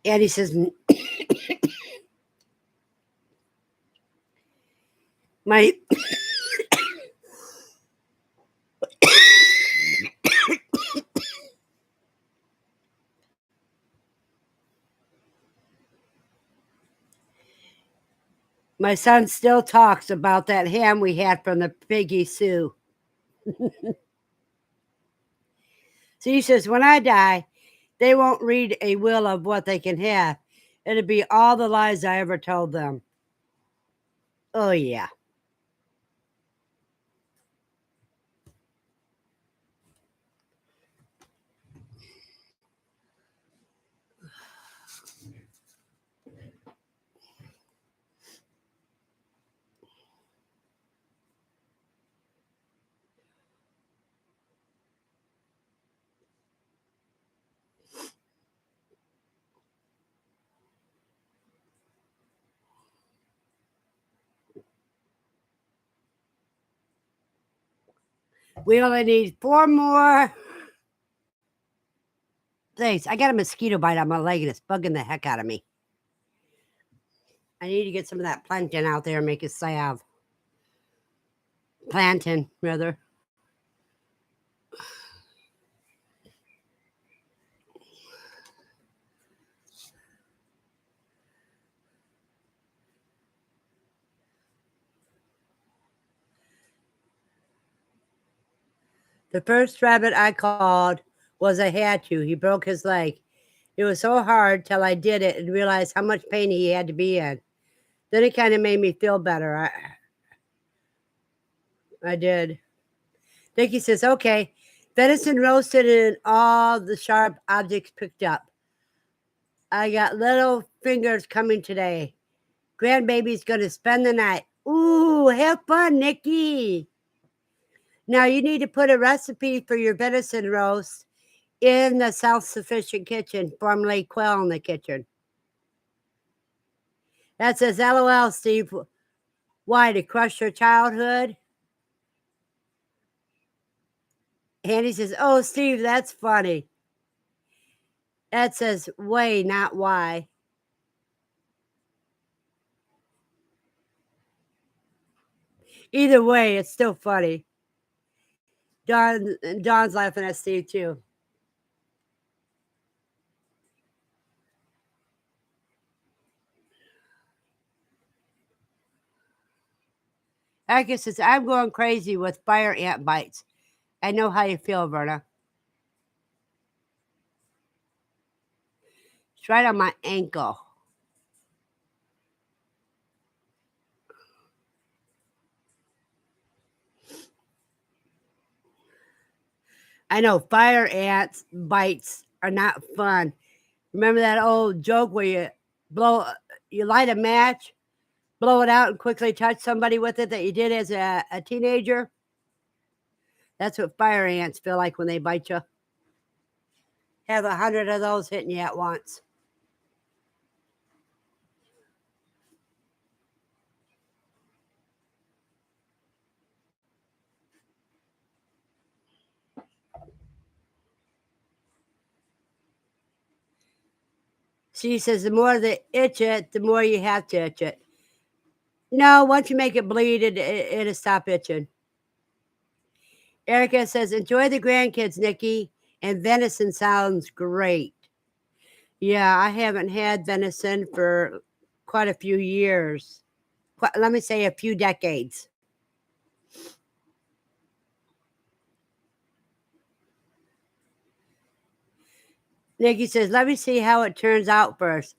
And he says, my my son still talks about that ham we had from the Piggy Sue. So he says, when I die, they won't read a will of what they can have. It'll be all the lies I ever told them. Oh, yeah. We only need 4 more things. I got a mosquito bite on my leg and it's bugging the heck out of me. I need to get some of that plankton out there and make a salve. Plantain, rather. The first rabbit I called was I had to. He broke his leg. It was so hard till I did it and realized how much pain he had to be in. Then it kind of made me feel better. I did. Dickie says, okay, venison roasted and all the sharp objects picked up. I got little fingers coming today. Grandbaby's going to spend the night. Ooh, have fun, Nikki. Now you need to put a recipe for your venison roast in the self-sufficient kitchen, formerly Quail in the kitchen. That says, LOL, Steve. Why, to crush your childhood? Andy says, oh, Steve, that's funny. That says, way, not why. Either way, it's still funny. Dawn's laughing at Steve, too. Erica says, I'm going crazy with fire ant bites. I know how you feel, Verna. It's right on my ankle. I know fire ants bites are not fun. Remember that old joke where you light a match, blow it out, and quickly touch somebody with it that you did as a teenager? That's what fire ants feel like when they bite you. Have 100 of those hitting you at once. She says the more they itch it, the more you have to itch it. No, once you make it bleed, it'll stop itching. Erica says, enjoy the grandkids, Nikki, and venison sounds great. Yeah, I haven't had venison for quite a few years. Let me say a few decades. Nikki says, let me see how it turns out first.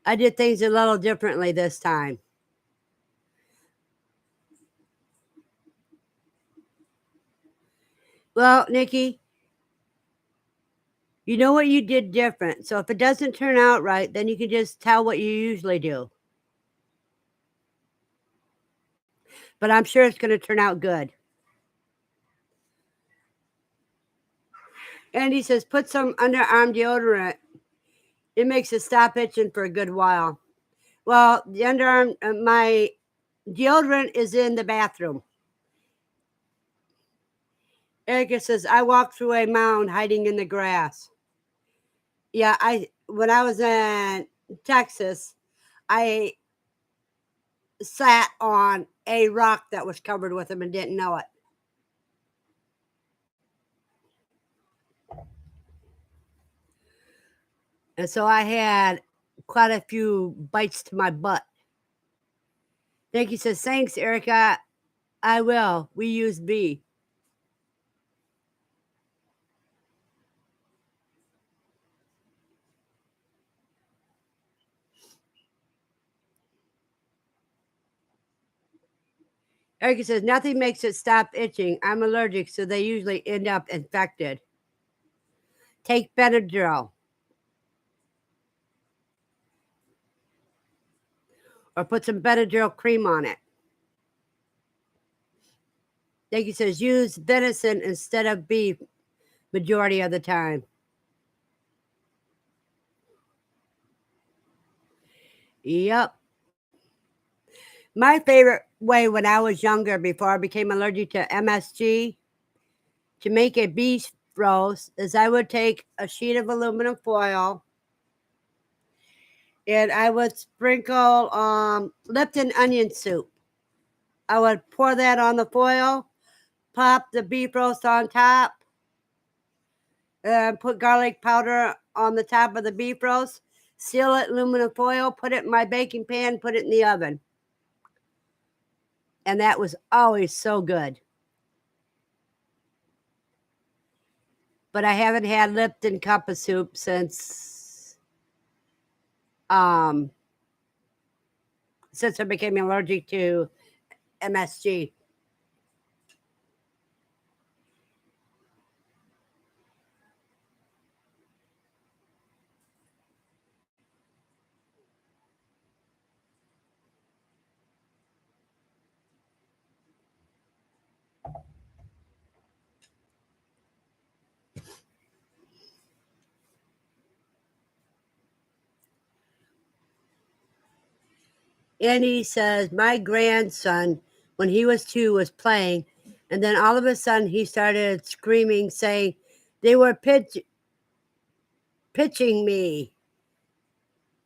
I did things a little differently this time. Well, Nikki, you know what you did different. So if it doesn't turn out right, then you can just tell what you usually do. But I'm sure it's going to turn out good. Andy says, put some underarm deodorant. It makes it stop itching for a good while. Well, the underarm, my deodorant is in the bathroom. Erica says, I walked through a mound hiding in the grass. Yeah, when I was in Texas, I sat on a rock that was covered with them and didn't know it. And so I had quite a few bites to my butt. Nikki says, thanks, Erica. I will. We use B. Erica says, nothing makes it stop itching. I'm allergic, so they usually end up infected. Take Benadryl. Or put some Benadryl cream on it. Nikki says, use venison instead of beef majority of the time. Yep. My favorite way when I was younger, before I became allergic to MSG, to make a beef roast, is I would take a sheet of aluminum foil and I would sprinkle Lipton onion soup. I would pour that on the foil, pop the beef roast on top, and put garlic powder on the top of the beef roast, seal it aluminum foil, put it in my baking pan, put it in the oven. And that was always so good. But I haven't had Lipton cup of soup since I became allergic to MSG. Andy says, my grandson, when he was 2, was playing, and then all of a sudden he started screaming, saying, they were pitching me.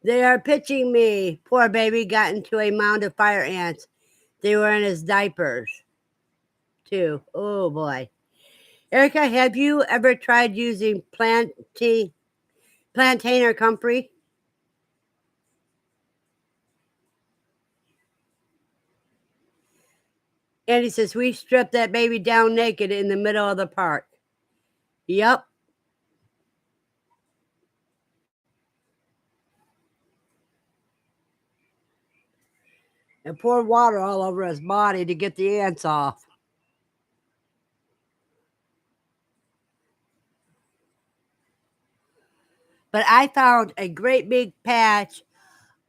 They are pitching me. Poor baby got into a mound of fire ants. They were in his diapers, too. Oh, boy. Erica, have you ever tried using plantain or comfrey? Andy says, we stripped that baby down naked in the middle of the park. Yep. And poured water all over his body to get the ants off. But I found a great big patch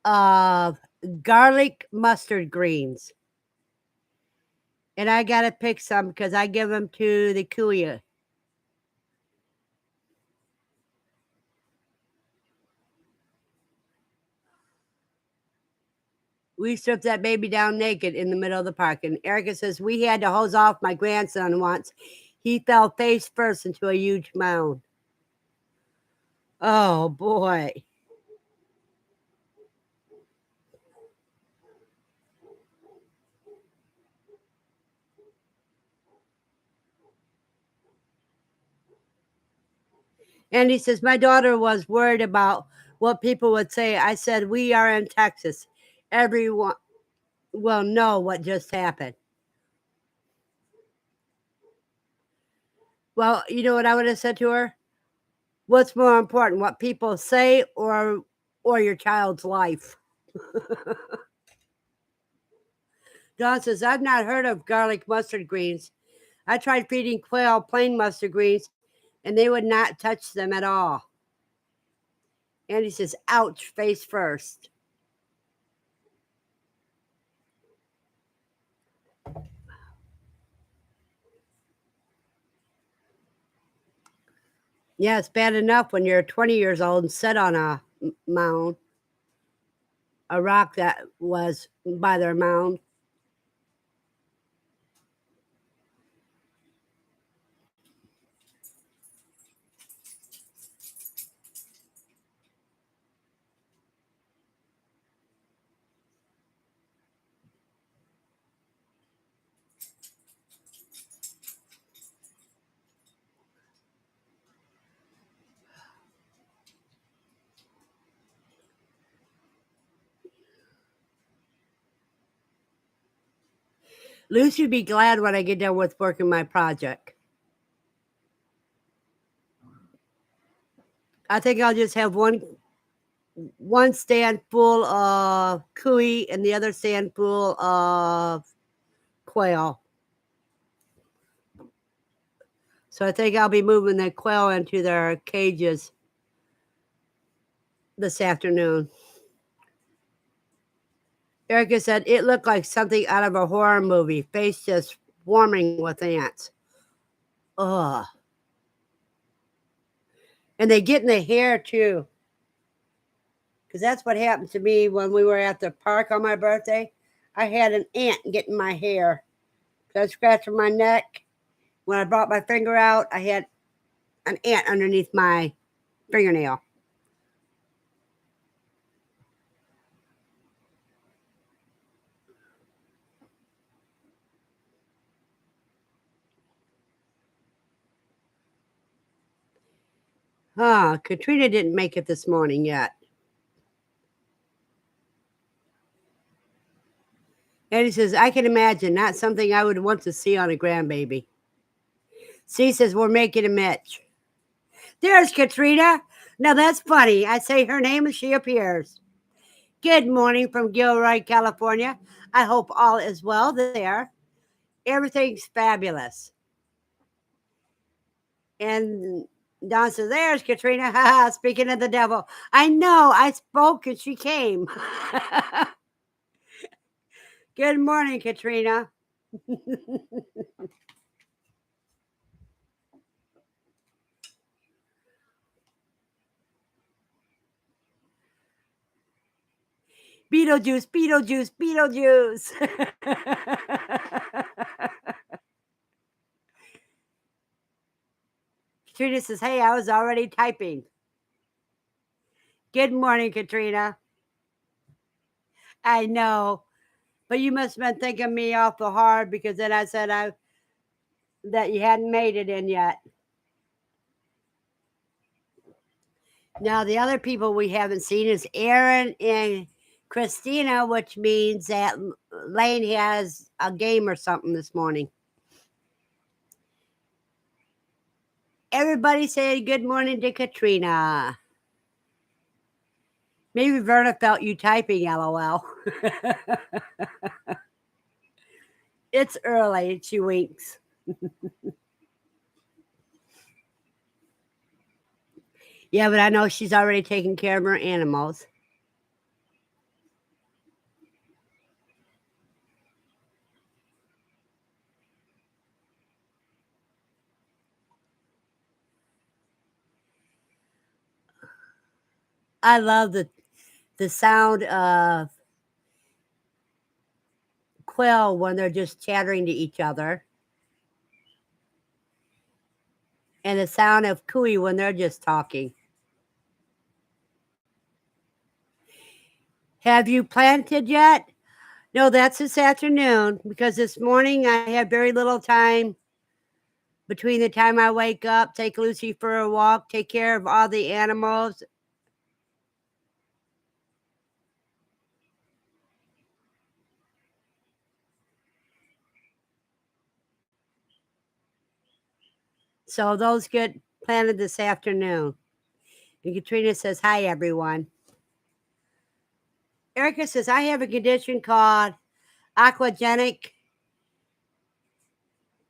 of garlic mustard greens. And I got to pick some because I give them to the kuya. We stripped that baby down naked in the middle of the park. And Erica says, we had to hose off my grandson once. He fell face first into a huge mound. Oh, boy. And he says, my daughter was worried about what people would say. I said, we are in Texas. Everyone will know what just happened. Well, you know what I would have said to her? What's more important, what people say or or your child's life. Dawn says, I've not heard of garlic mustard greens. I tried feeding quail plain mustard greens, and they would not touch them at all. Andy says, ouch, face first. Yeah, it's bad enough when you're 20 years old and sit on a mound, a rock that was by their mound. Lucy would be glad when I get done with working my project. I think I'll just have one stand full of cooey and the other stand full of quail. So I think I'll be moving the quail into their cages this afternoon. Erica said it looked like something out of a horror movie, face just swarming with ants. Ugh. And they get in the hair too. Because that's what happened to me when we were at the park on my birthday. I had an ant get in my hair. So I was scratching my neck. When I brought my finger out, I had an ant underneath my fingernail. Katrina didn't make it this morning yet. And he says, I can imagine, not something I would want to see on a grandbaby. C says, we're making a Mitch. There's Katrina. Now that's funny. I say her name and she appears. Good morning from Gilroy, California. I hope all is well there. Everything's fabulous. And Don says, there's Katrina. Speaking of the devil. I know, I spoke and she came. Good morning, Katrina. Beetlejuice, Beetlejuice, Beetlejuice. Katrina says, hey, I was already typing. Good morning, Katrina. I know, but you must have been thinking me awful hard because then I said that you hadn't made it in yet. Now, the other people we haven't seen is Aaron and Christina, which means that Lane has a game or something this morning. Everybody say good morning to Katrina. Maybe Verna felt you typing, LOL. It's early, she winks. Yeah, but I know she's already taken care of her animals. I love the sound of quail when they're just chattering to each other. And the sound of cooey when they're just talking. Have you planted yet? No, that's this afternoon because this morning I have very little time between the time I wake up, take Lucy for a walk, take care of all the animals. So those get planted this afternoon. And Katrina says, hi, everyone. Erica says, I have a condition called aquagenic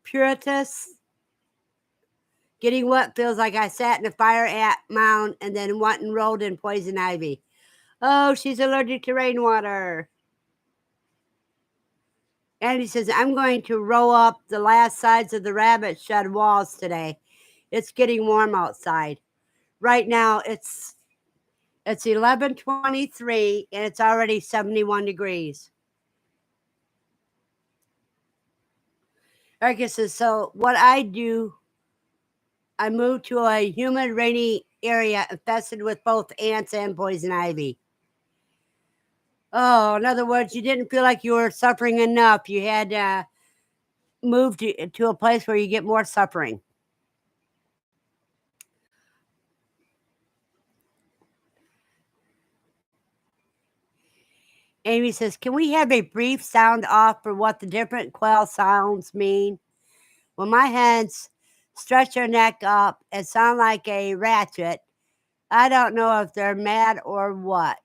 puritus. Getting wet feels like I sat in a fire ant mound and then went and rolled in poison ivy. Oh, she's allergic to rainwater. And he says, I'm going to roll up the last sides of the rabbit shed walls today. It's getting warm outside. Right now, it's 11:23 and it's already 71 degrees. Erica says, so what I do, I move to a humid, rainy area infested with both ants and poison ivy. Oh, in other words, you didn't feel like you were suffering enough. You had to move to a place where you get more suffering. Amy says, can we have a brief sound off for what the different quail sounds mean? When my hens stretch their neck up and sound like a ratchet, I don't know if they're mad or what.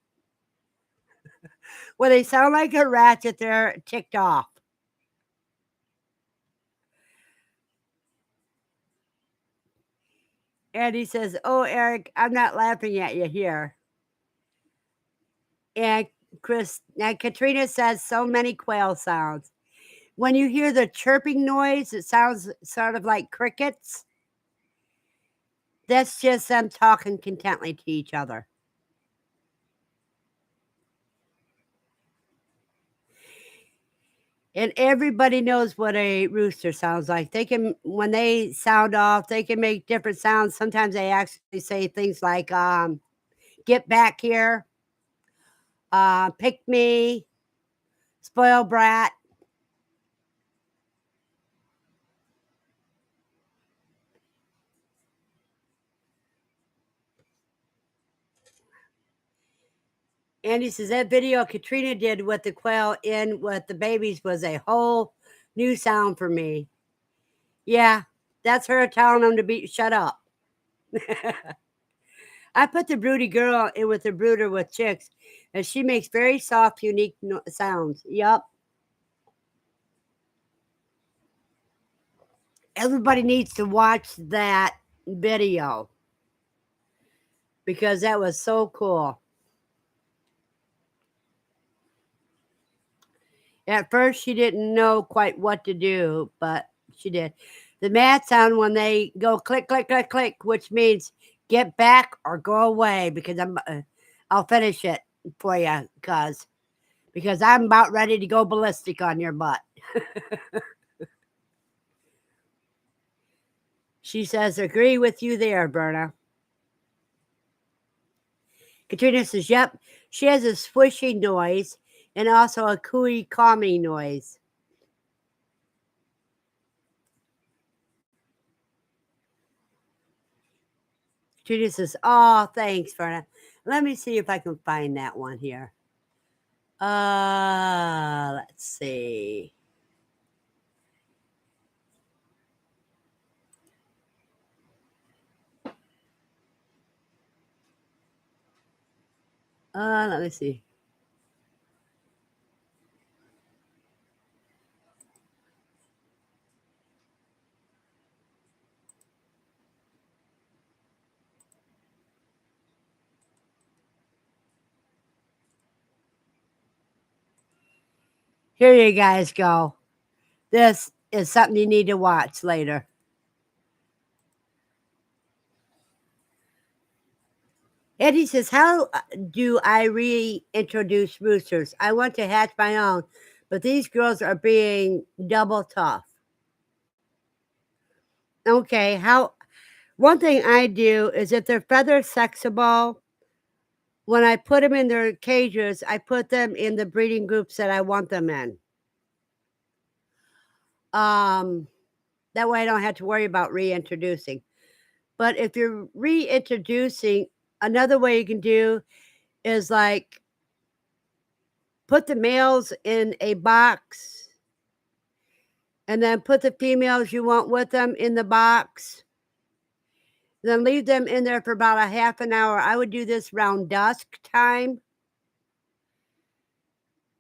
When they sound like a ratchet, they're ticked off. And he says, oh, Eric, I'm not laughing at you here. And Katrina says, so many quail sounds. When you hear the chirping noise, it sounds sort of like crickets. That's just them talking contently to each other. And everybody knows what a rooster sounds like. They can, when they sound off, they can make different sounds. Sometimes they actually say things like, get back here, pick me, spoil brat. Andy says that video Katrina did with the quail in with the babies was a whole new sound for me. Yeah, that's her telling them to shut up. I put the broody girl in with the brooder with chicks, and she makes very soft, unique sounds. Yup. Everybody needs to watch that video because that was so cool. At first, she didn't know quite what to do, but she did. The mad sound when they go click, click, click, click, which means get back or go away because I'll finish it for you because I'm about ready to go ballistic on your butt. She says, agree with you there, Verna. Katrina says, yep, she has a swishy noise and also a cooey calming noise. Katrina says, oh, thanks, Verna. Let me see if I can find that one here. Let's see. Let me see. Here you guys go. This is something you need to watch later. Eddie says, how do I reintroduce roosters? I want to hatch my own, but these girls are being double tough. Okay, one thing I do is if they're feather sexable, when I put them in their cages, I put them in the breeding groups that I want them in. That way I don't have to worry about reintroducing. But if you're reintroducing, another way you can do is like put the males in a box and then put the females you want with them in the box. Then leave them in there for about a half an hour. I would do this around dusk time.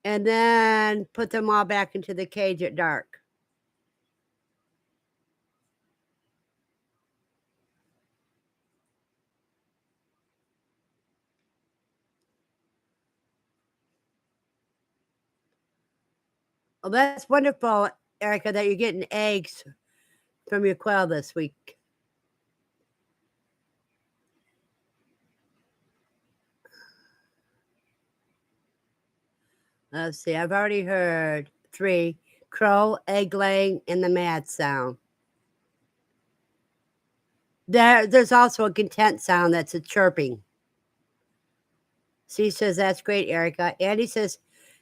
and then put them all back into the cage at dark. Well, that's wonderful, Erica, that you're getting eggs from your quail this week. Let's see, I've already heard 3: crow, egg laying, and the mad sound. There's also a content sound that's a chirping. She says, that's great, Erica. Andy says,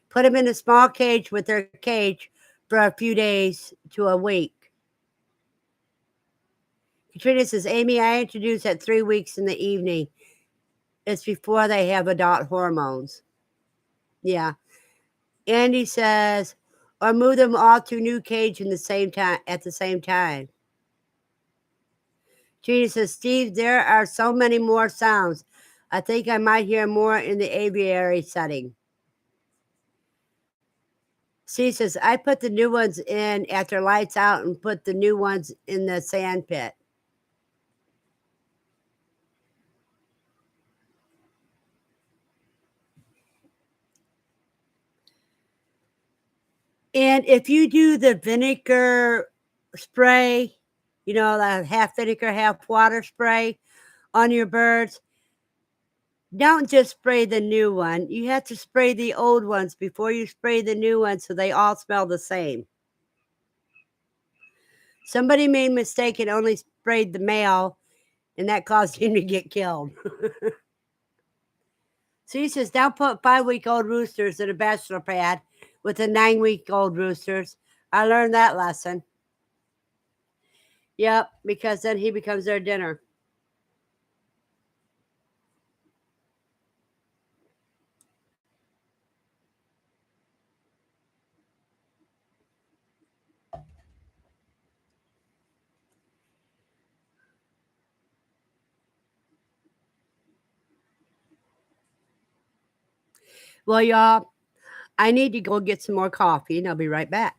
put them in a small cage with their cage for a few days to a week. Katrina says, Amy, I introduce at 3 weeks in the evening. It's before they have adult hormones. Yeah. Andy says, or move them all to a new cage in the same time at the same time. Gina says, Steve, there are so many more sounds. I think I might hear more in the aviary setting. She says, I put the new ones in after lights out and put the new ones in the sand pit. And if you do the vinegar spray, you know, the half vinegar, half water spray on your birds, don't just spray the new one. You have to spray the old ones before you spray the new ones so they all smell the same. Somebody made a mistake and only sprayed the male, and that caused him to get killed. So he says, now put 5-week-old roosters in a bachelor pad with the 9-week-old roosters. I learned that lesson. Yep, because then he becomes their dinner. Well, y'all, I need to go get some more coffee, and I'll be right back.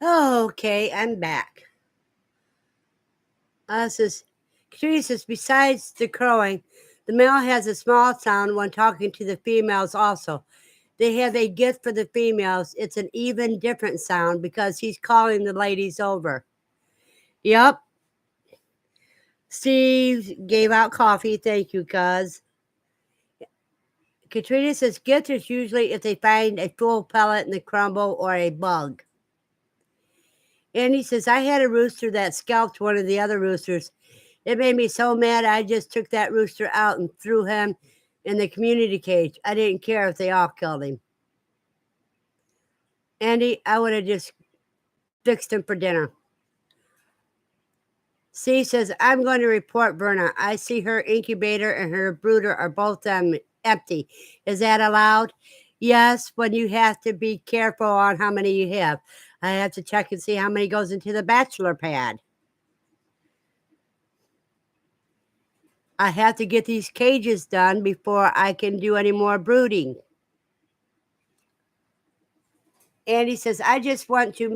Okay, I'm back. Katrina says, besides the crowing, the male has a small sound when talking to the females also. They have a gift for the females. It's an even different sound because he's calling the ladies over. Yep. Steve gave out coffee. Thank you, cuz. Katrina says, gift is usually if they find a full pellet in the crumble or a bug. And he says, I had a rooster that scalped one of the other roosters. It made me so mad, I just took that rooster out and threw him in the community cage. I didn't care if they all killed him. Andy, I would have just fixed him for dinner. C says, I'm going to report Verna. I see her incubator and her brooder are both empty. Is that allowed? Yes, when you have to be careful on how many you have. I have to check and see how many goes into the bachelor pad. I have to get these cages done before I can do any more brooding. Andy says, I just went to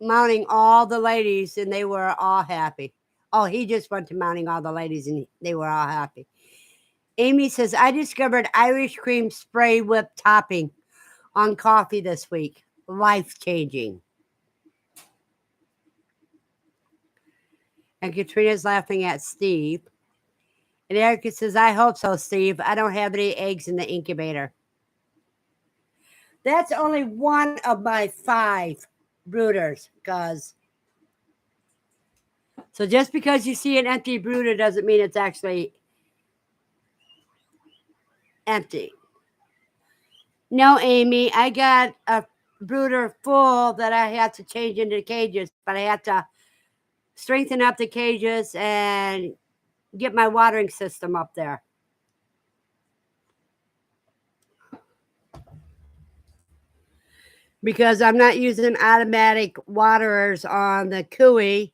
mounting all the ladies and they were all happy. Oh, he just went to mounting all the ladies and they were all happy. Amy says, I discovered Irish cream spray whip topping on coffee this week. Life-changing. And Katrina's laughing at Steve. And Erica says, I hope so, Steve. I don't have any eggs in the incubator. That's only one of my 5 brooders, cuz. So just because you see an empty brooder doesn't mean it's actually empty. No, Amy, I got a brooder full that I had to change into cages, but I had to strengthen up the cages and get my watering system up there. Because I'm not using automatic waterers on the Cooey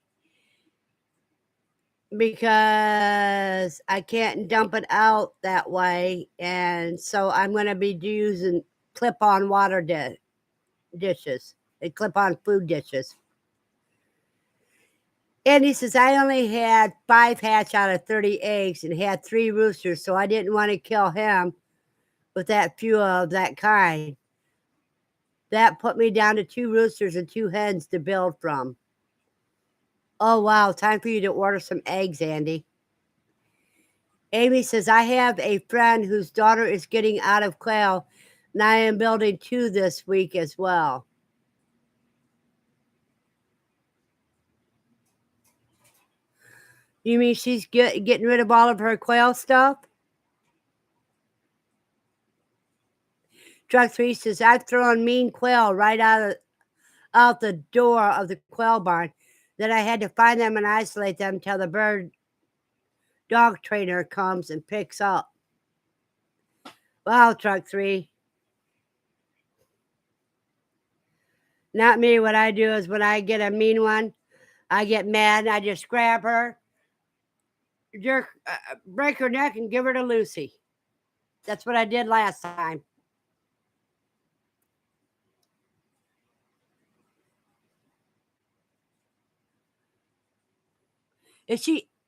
because I can't dump it out that way. And so I'm going to be using clip-on water dishes. They clip-on food dishes. And he says, I only had 5 hatch out of 30 eggs and had 3 roosters, so I didn't want to kill him with that few of that kind. That put me down to 2 roosters and 2 hens to build from. Oh, wow. Time for you to order some eggs, Andy. Amy says, I have a friend whose daughter is getting out of quail, and I am building 2 this week as well. You mean she's getting rid of all of her quail stuff? Truck 3 says, I've thrown mean quail right out the door of the quail barn. Then I had to find them and isolate them till the dog trainer comes and picks up. Wow, Truck 3. Not me. What I do is when I get a mean one, I get mad and I just grab her, break her neck and give her to Lucy. That's what I did last time.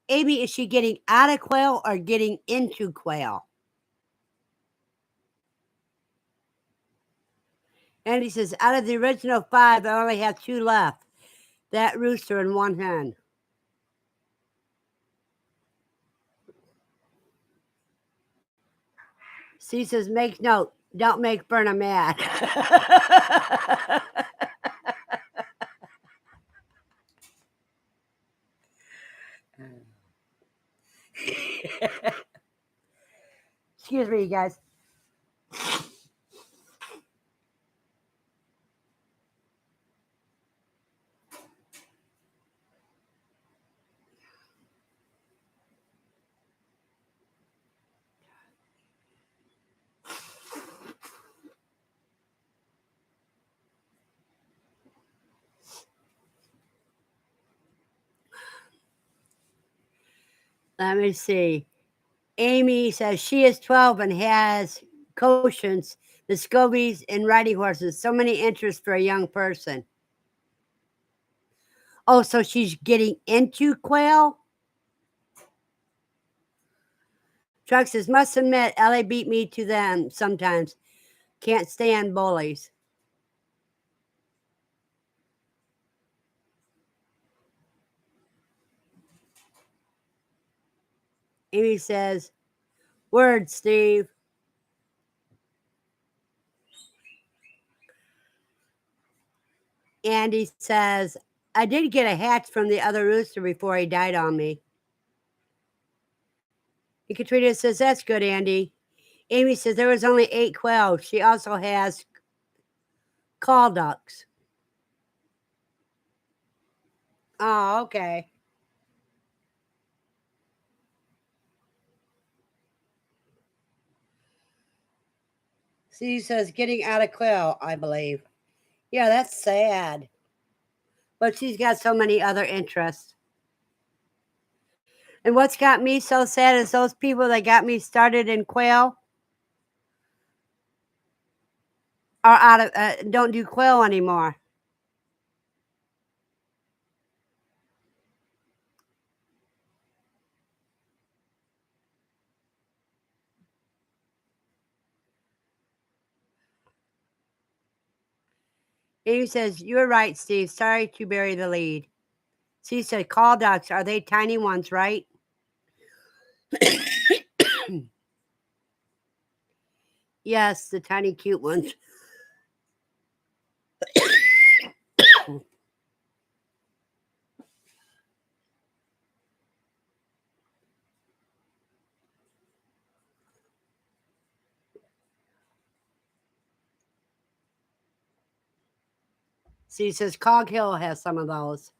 Amy, is she getting out of quail or getting into quail? And he says, out of the original 5, I only have 2 left. That rooster and 1 hen. C says, make note, don't make Verna mad. Excuse me, you guys. Let me see. Amy says she is 12 and has Cochin's, the Scobies, and riding horses. So many interests for a young person. Oh, so she's getting into quail? Truck says, must admit, Ellie beat me to them sometimes. Can't stand bullies. Amy says, word, Steve. Andy says, I did get a hatch from the other rooster before he died on me. And Katrina says, that's good, Andy. Amy says, there was only 8 quail. She also has call ducks. Oh, okay. She says, getting out of quail, I believe. Yeah, that's sad. But she's got so many other interests. And what's got me so sad is those people that got me started in quail are out of don't do quail anymore. Amy says, "You're right, Steve. Sorry to bury the lead." She said, "Call ducks. Are they tiny ones, right?" Yes, the tiny cute ones. She says, Cog Hill has some of those.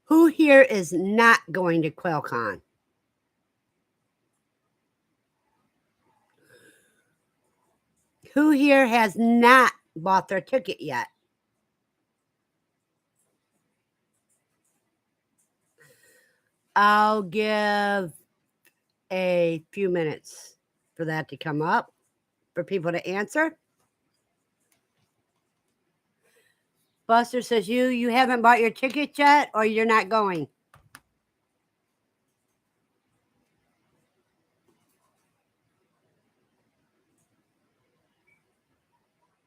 Who here is not going to QuailCon? Who here has not bought their ticket yet? I'll give a few minutes for that to come up, for people to answer. Buster says, you haven't bought your ticket yet, or you're not going?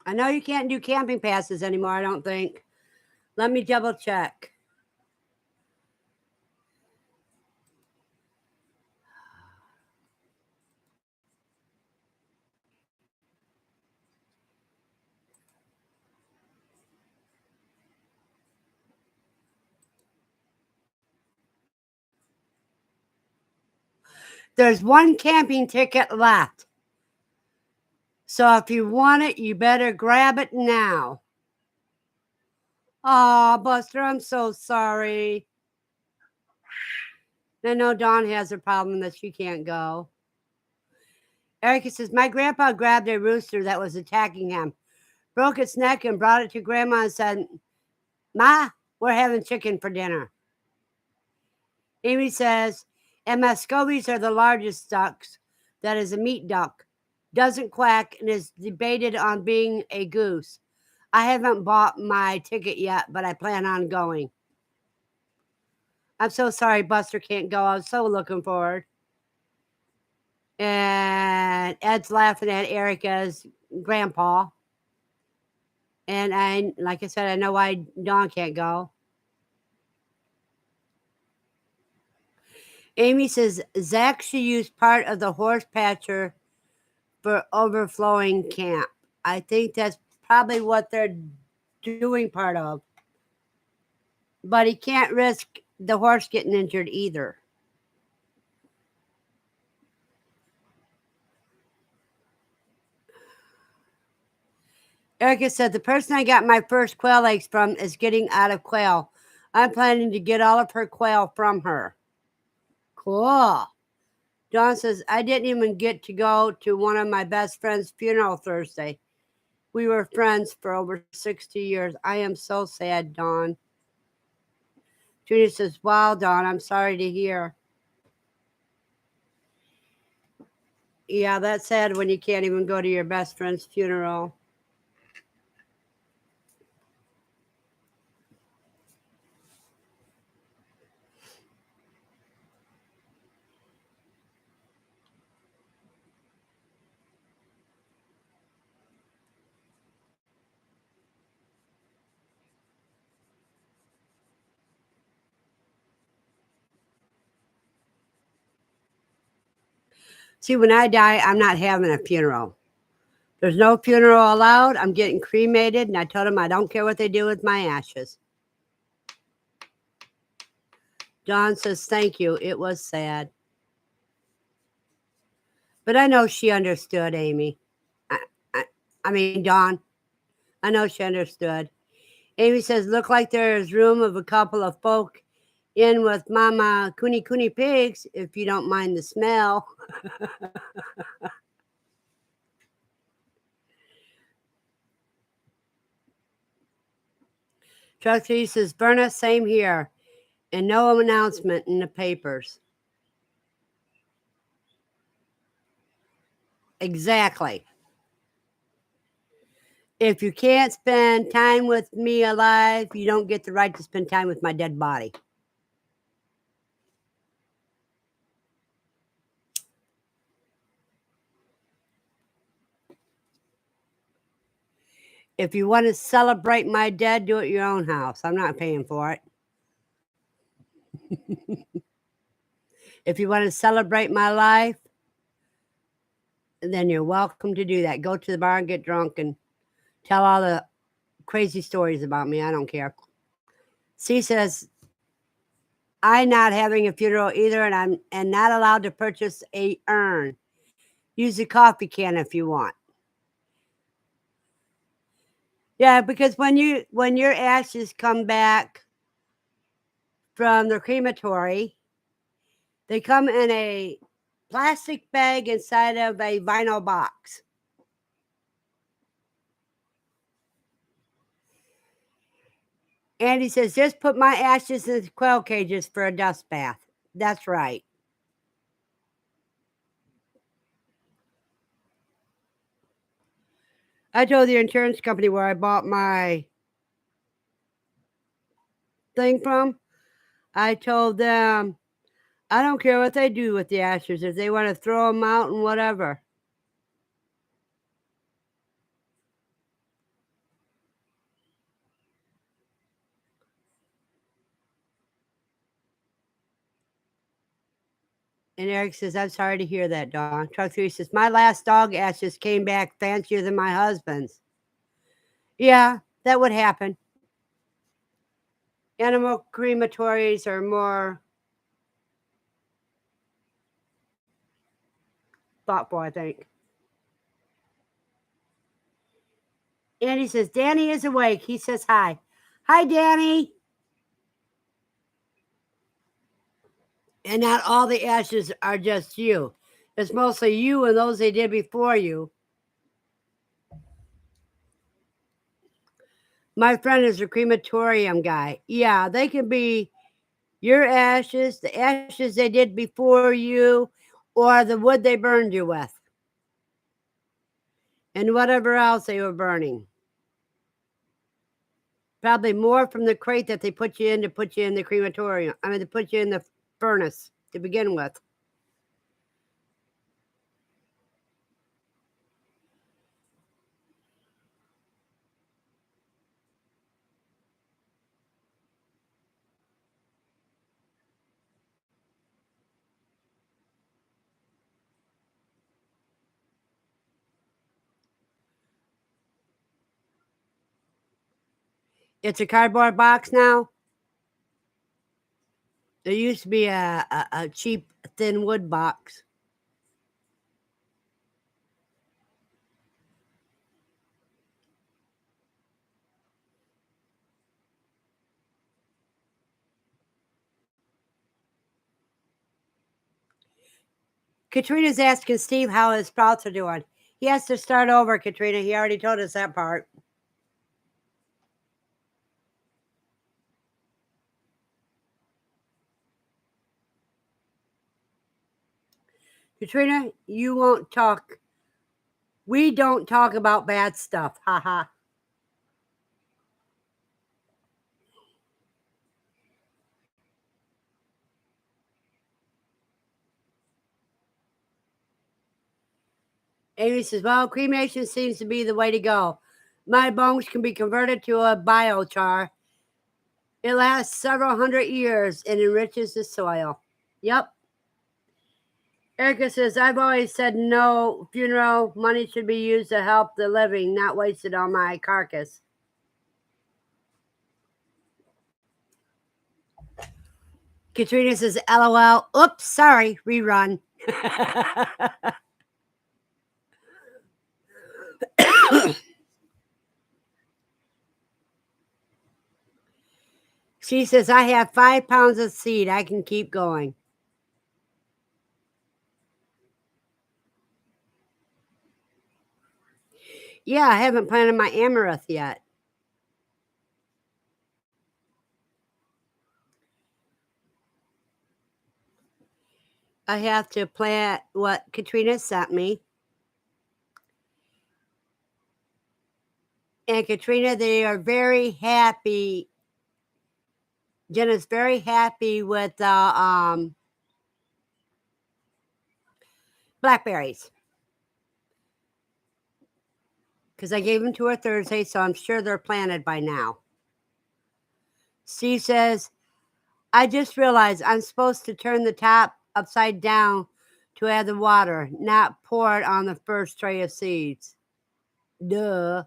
I know you can't do camping passes anymore, I don't think. Let me double check. There's one camping ticket left. So if you want it, you better grab it now. Aw, Buster, I'm so sorry. I know Dawn has a problem that she can't go. Erica says, my grandpa grabbed a rooster that was attacking him, broke its neck, and brought it to Grandma and said, Ma, we're having chicken for dinner. Amy says, and Muscovies are the largest ducks. That is a meat duck. Doesn't quack and is debated on being a goose. I haven't bought my ticket yet, but I plan on going. I'm so sorry Buster can't go. I was so looking forward. And Ed's laughing at Erica's grandpa. And like I said, I know why Dawn can't go. Amy says Zach should use part of the horse patcher for overflowing camp. I think that's probably what they're doing part of. But he can't risk the horse getting injured either. Erica said, the person I got my first quail eggs from is getting out of quail. I'm planning to get all of her quail from her. Cool. Dawn says, I didn't even get to go to one of my best friend's funeral Thursday. We were friends for over 60 years. I am so sad, Dawn. Judy says, wow, Dawn, I'm sorry to hear. Yeah, that's sad when you can't even go to your best friend's funeral. See, when I die, I'm not having a funeral. There's no funeral allowed. I'm getting cremated, and I told them I don't care what they do with my ashes. Dawn says, thank you. It was sad. But I know she understood, Amy. I mean, Dawn. I know she understood. Amy says, look like there's room of a couple of folk in with Mama Cooney pigs, if you don't mind the smell. Trustee says, Verna, same here. And no announcement in the papers. Exactly. If you can't spend time with me alive, you don't get the right to spend time with my dead body. If you want to celebrate my dead, do it at your own house. I'm not paying for it. If you want to celebrate my life, then you're welcome to do that. Go to the bar and get drunk and tell all the crazy stories about me. I don't care. C says, I'm not having a funeral either, and I'm not allowed to purchase a urn. Use a coffee can if you want. Yeah, because when your ashes come back from the crematory, they come in a plastic bag inside of a vinyl box. Andy says, just put my ashes in the quail cages for a dust bath. That's right. I told the insurance company where I bought my thing from, I told them, I don't care what they do with the ashes, if they want to throw them out and whatever. And Eric says, I'm sorry to hear that, Dawn. Truck 3 says, my last dog ashes came back fancier than my husband's. Yeah, that would happen. Animal crematories are more thoughtful, I think. Andy says, Danny is awake. He says hi. Hi, Danny. And not all the ashes are just you. It's mostly you and those they did before you. My friend is a crematorium guy. Yeah, they can be your ashes, the ashes they did before you, or the wood they burned you with, and whatever else they were burning. Probably more from the crate that they put you in to put you in the crematorium. I mean, to put you in the furnace to begin with. It's a cardboard box now. There used to be a cheap, thin wood box. Katrina's asking Steve how his sprouts are doing. He has to start over, Katrina. He already told us that part. Katrina, you won't talk. We don't talk about bad stuff. Ha ha. Amy says, well, cremation seems to be the way to go. My bones can be converted to a biochar. It lasts several hundred years and enriches the soil. Yep. Erica says, I've always said no funeral money should be used to help the living, not wasted on my carcass. Katrina says, LOL. Oops, sorry, rerun. She says, I have 5 pounds of seed. I can keep going. Yeah, I haven't planted my amaranth yet. I have to plant what Katrina sent me. And Katrina, they are very happy. Jenna's very happy with the blackberries. Because I gave them to her Thursday, so I'm sure they're planted by now. Steve says, I just realized I'm supposed to turn the top upside down to add the water, not pour it on the first tray of seeds. Duh.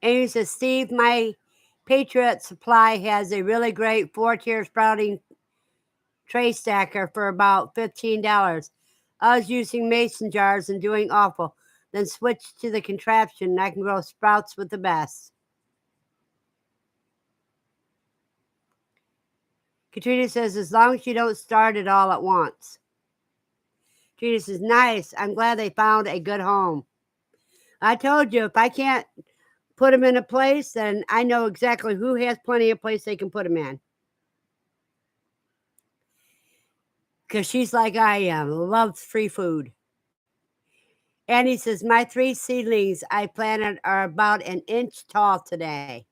Amy says, Steve, my Patriot Supply has a really great 4-tier sprouting tray stacker for about $15. I was using mason jars and doing awful. Then switched to the contraption and I can grow sprouts with the best. Katrina says, as long as you don't start it all at once. Katrina says, nice. I'm glad they found a good home. I told you, if I can't put them in a place, then I know exactly who has plenty of place they can put them in. Because she's like I am, loves free food. Annie says, my 3 seedlings I planted are about an inch tall today.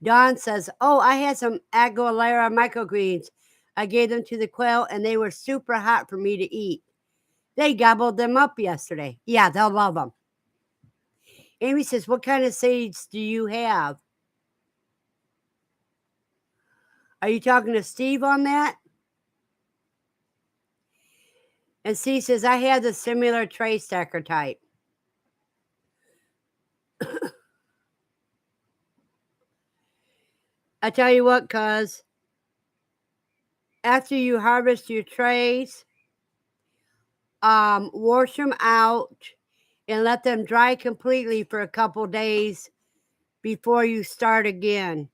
Dawn says, oh, I had some Aguilera microgreens. I gave them to the quail and they were super hot for me to eat. They gobbled them up yesterday. Yeah, they'll love them. Amy says, what kind of seeds do you have? Are you talking to Steve on that? And C says, I have the similar tray stacker type. I tell you what, cuz after you harvest your trays, wash them out and let them dry completely for a couple days before you start again.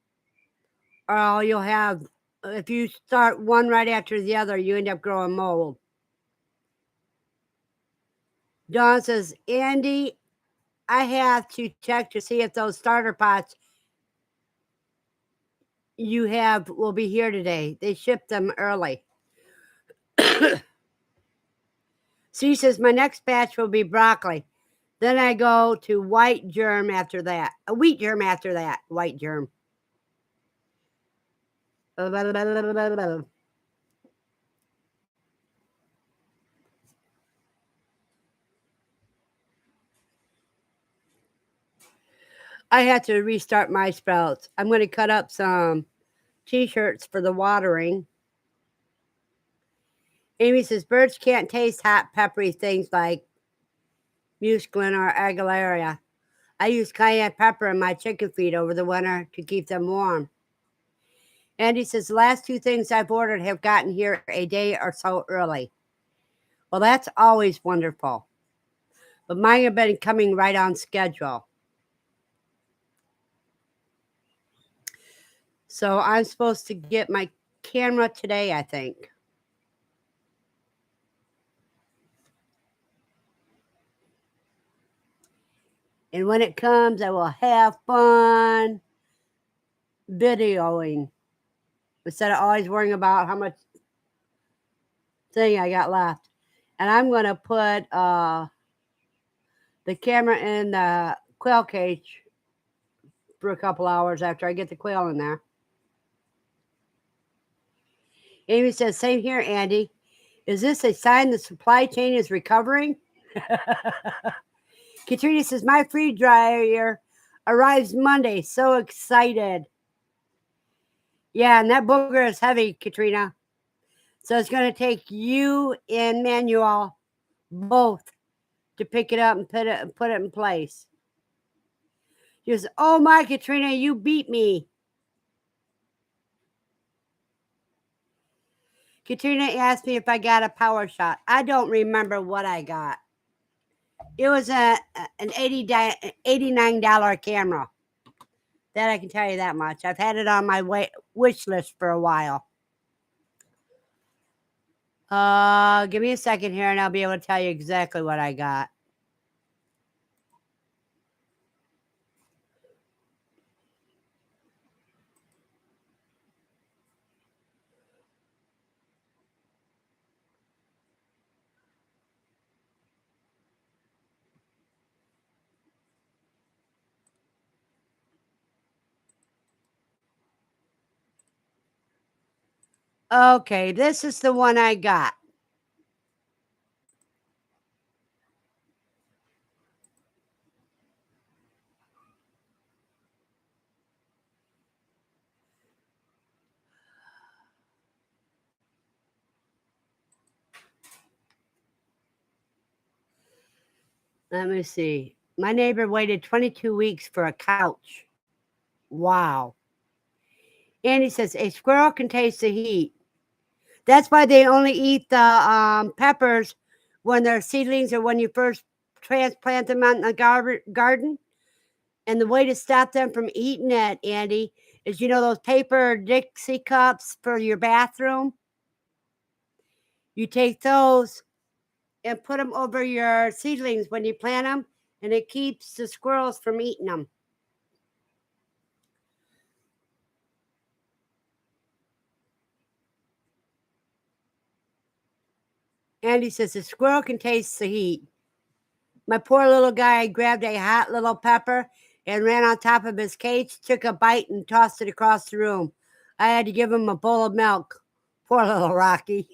Or you'll have, if you start one right after the other, you end up growing mold. Dawn says, Andy, I have to check to see if those starter pots you have will be here today. They shipped them early. She says, my next batch will be broccoli. Then I go to white germ after that. A wheat germ after that. White germ. I had to restart my sprouts. I'm going to cut up some t-shirts for the watering. Amy says, birds can't taste hot, peppery things like musclin or Aguilera. I use cayenne pepper in my chicken feed over the winter to keep them warm. Andy says, the last 2 things I've ordered have gotten here a day or so early. Well, that's always wonderful. But mine have been coming right on schedule. So I'm supposed to get my camera today, I think. And when it comes, I will have fun videoing instead of always worrying about how much thing I got left. And I'm going to put the camera in the quail cage for a couple hours after I get the quail in there. Amy says, same here, Andy. Is this a sign the supply chain is recovering? Katrina says, my free dryer arrives Monday. So excited. Yeah, and that booger is heavy, Katrina. So it's going to take you and Manuel both to pick it up and put it in place. She goes, oh my, Katrina, you beat me. Katrina asked me if I got a power shot. I don't remember what I got. It was an $89 camera. That I can tell you that much. I've had it on my wish list for a while. Give me a second here and I'll be able to tell you exactly what I got. Okay, this is the one I got. Let me see. My neighbor waited 22 weeks for a couch. Wow. Andy says a squirrel can taste the heat. That's why they only eat the peppers when they're seedlings or when you first transplant them out in the garden. And the way to stop them from eating it, Andy, is those paper Dixie cups for your bathroom? You take those and put them over your seedlings when you plant them, and it keeps the squirrels from eating them. Andy says the squirrel can taste the heat. My poor little guy grabbed a hot little pepper and ran on top of his cage, took a bite, and tossed it across the room. I had to give him a bowl of milk. Poor little Rocky.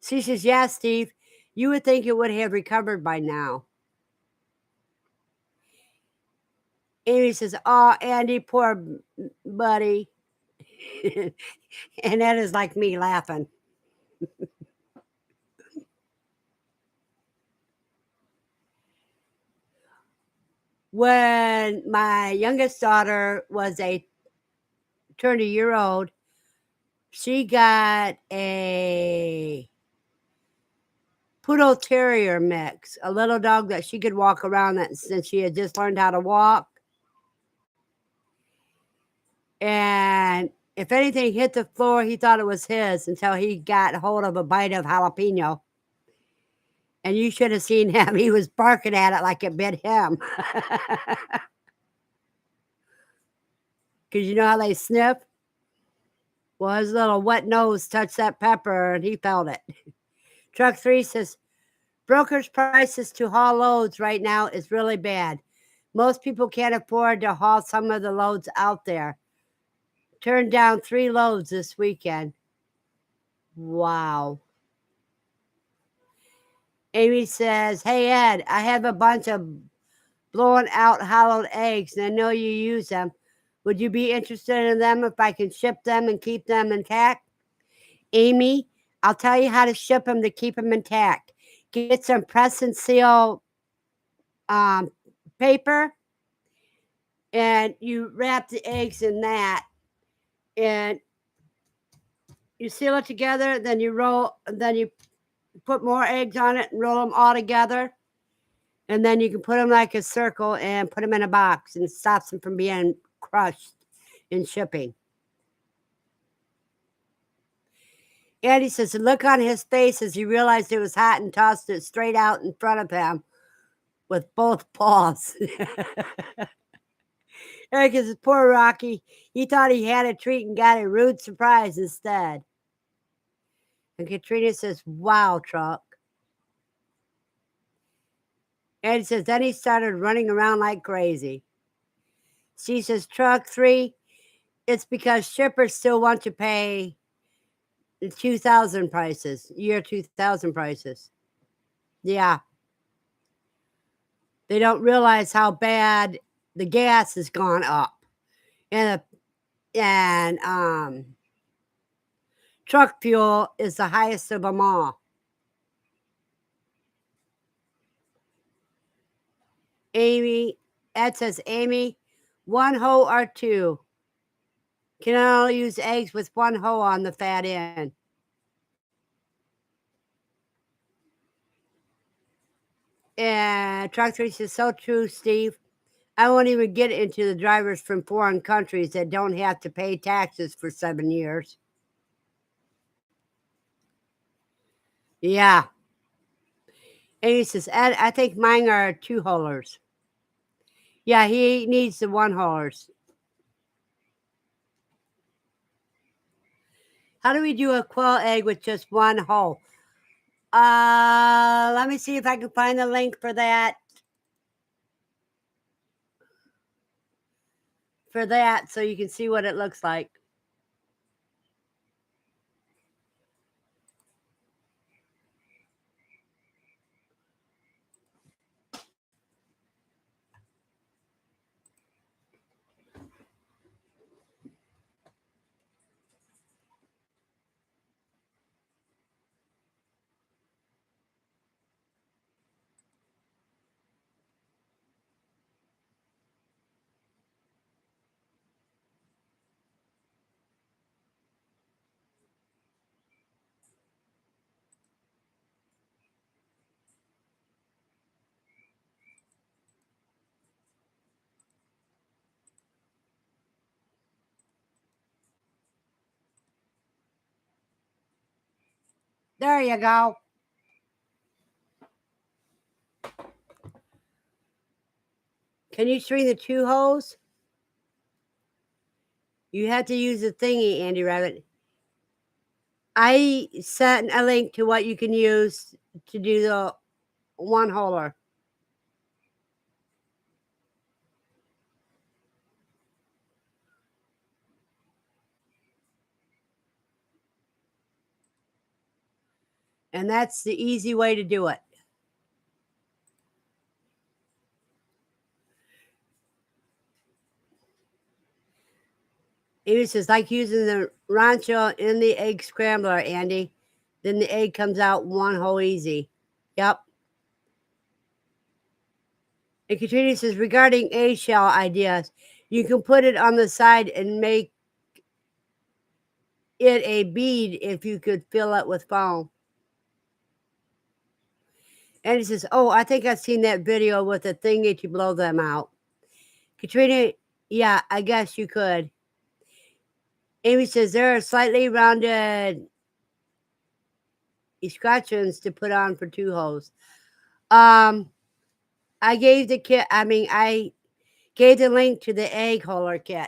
She says, yeah, Steve, you would think it would have recovered by now. Amy says, oh, Andy, poor buddy. And that is like me laughing. When my youngest daughter turned a year old, she got a poodle terrier mix, a little dog that she could walk around since she had just learned how to walk. And if anything hit the floor, he thought it was his until he got hold of a bite of jalapeno. And you should have seen him. He was barking at it like it bit him. Because you know how they sniff? Well, his little wet nose touched that pepper and he felt it. Truck 3 says, brokers' prices to haul loads right now is really bad. Most people can't afford to haul some of the loads out there. Turned down 3 loads this weekend. Wow. Amy says, hey, Ed, I have a bunch of blowing out hollowed eggs and I know you use them. Would you be interested in them if I can ship them and keep them intact? Amy, I'll tell you how to ship them to keep them intact. Get some press and seal paper and you wrap the eggs in that and you seal it together. Then you put more eggs on it and roll them all together. And then you can put them like a circle and put them in a box and it stops them from being crushed in shipping. Andy says the look on his face as he realized it was hot and tossed it straight out in front of him with both paws. Eric says, poor Rocky. He thought he had a treat and got a rude surprise instead. And Katrina says, wow, Truck. Andy says, then he started running around like crazy. She says, Truck 3, it's because shippers still want to pay the 2000 prices, year 2000 prices. Yeah. They don't realize how bad the gas has gone up. And truck fuel is the highest of them all. Amy, Ed says, Amy, 1 hoe or 2. Can only use eggs with 1 hoe on the fat end. And Truck 3 says, so true, Steve. I won't even get into the drivers from foreign countries that don't have to pay taxes for 7 years. Yeah. Amy says, Ed, I think mine are 2 holers. Yeah, he needs the 1 holers. How do we do a quail egg with just 1 hole? Let me see if I can find the link for that. So you can see what it looks like. There you go. Can you string the 2 holes? You have to use the thingy, Andy Rabbit. I sent a link to what you can use to do the 1-holer. And that's the easy way to do it. It says, like using the rancho in the egg scrambler, Andy. Then the egg comes out 1 hole easy. Yep. And Katrina says, regarding eggshell ideas, you can put it on the side and make it a bead if you could fill it with foam. And he says, oh, I think I've seen that video with the thingy to blow them out. Katrina, yeah, I guess you could. Amy says, there are slightly rounded escutcheons to put on for 2 holes. I gave the kit, I gave the link to the egg holder kit.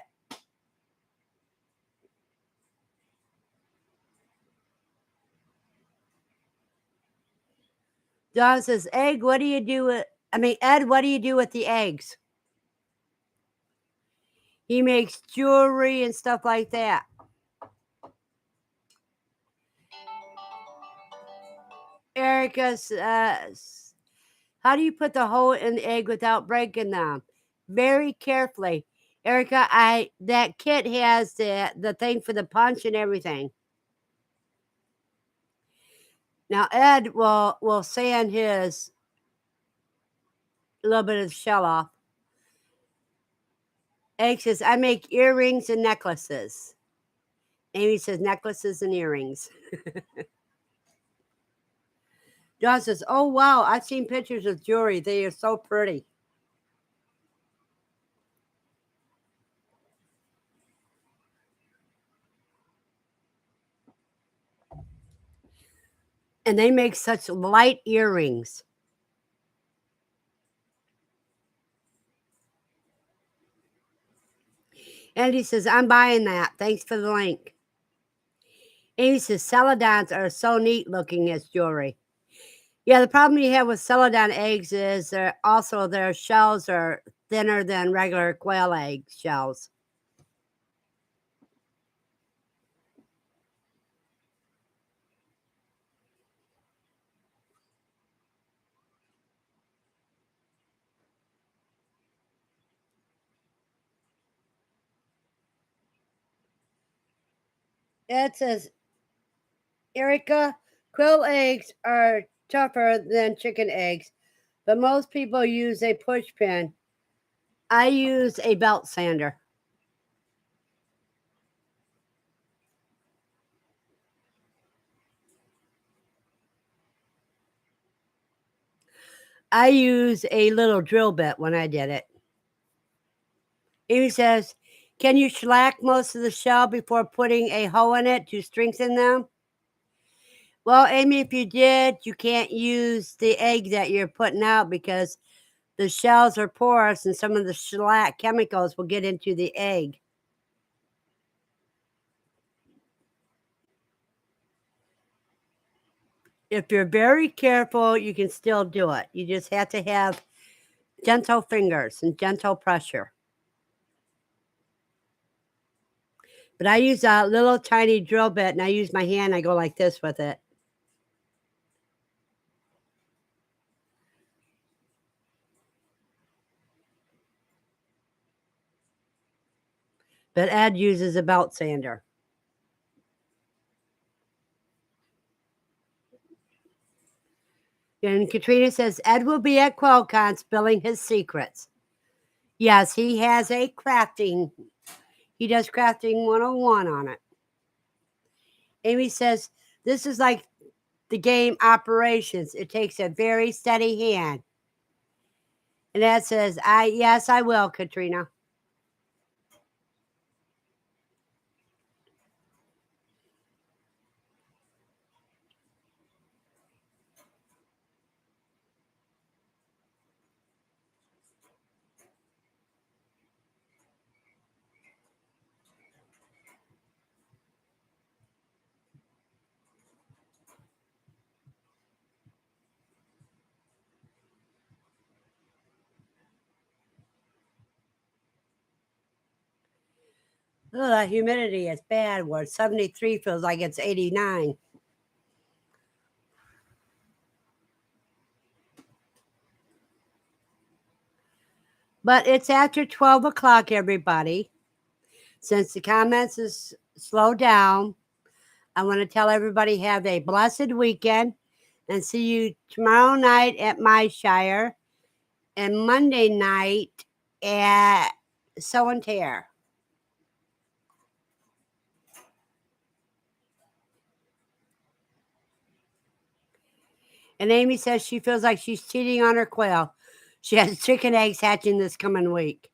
Don says, Ed, what do you do with the eggs? He makes jewelry and stuff like that. Erica says, how do you put the hole in the egg without breaking them? Very carefully. Erica, that kit has the thing for the punch and everything. Now Ed will sand his a little bit of the shell off. Egg says, I make earrings and necklaces. Amy says, necklaces and earrings. John says, oh, wow, I've seen pictures of jewelry. They are so pretty. And they make such light earrings. Andy says, I'm buying that. Thanks for the link. Amy says, celadons are so neat looking as jewelry. Yeah, the problem you have with celadon eggs is their shells are thinner than regular quail egg shells. It says, Erica, quail eggs are tougher than chicken eggs, but most people use a push pin. I use a belt sander. I use a little drill bit when I did it. Amy says, can you shellac most of the shell before putting a hole in it to strengthen them? Well, Amy, if you did, you can't use the egg that you're putting out because the shells are porous and some of the shellac chemicals will get into the egg. If you're very careful, you can still do it. You just have to have gentle fingers and gentle pressure. But I use a little tiny drill bit and I use my hand. I go like this with it. But Ed uses a belt sander. And Katrina says, Ed will be at QuailCon spilling his secrets. Yes, he has a crafting. He does crafting 101 on it. Amy says, this is like the game Operations. It takes a very steady hand. And Ed says, yes, I will, Katrina. Oh, that humidity is bad. Where 73 feels like it's 89. But it's after 12 o'clock, everybody. Since the comments is slowed down, I want to tell everybody have a blessed weekend and see you tomorrow night at my Shire and Monday night at Sow and Tear. And Amy says she feels like she's cheating on her quail. She has chicken eggs hatching this coming week.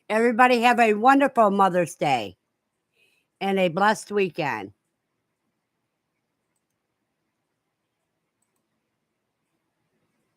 Everybody have a wonderful Mother's Day and a blessed weekend.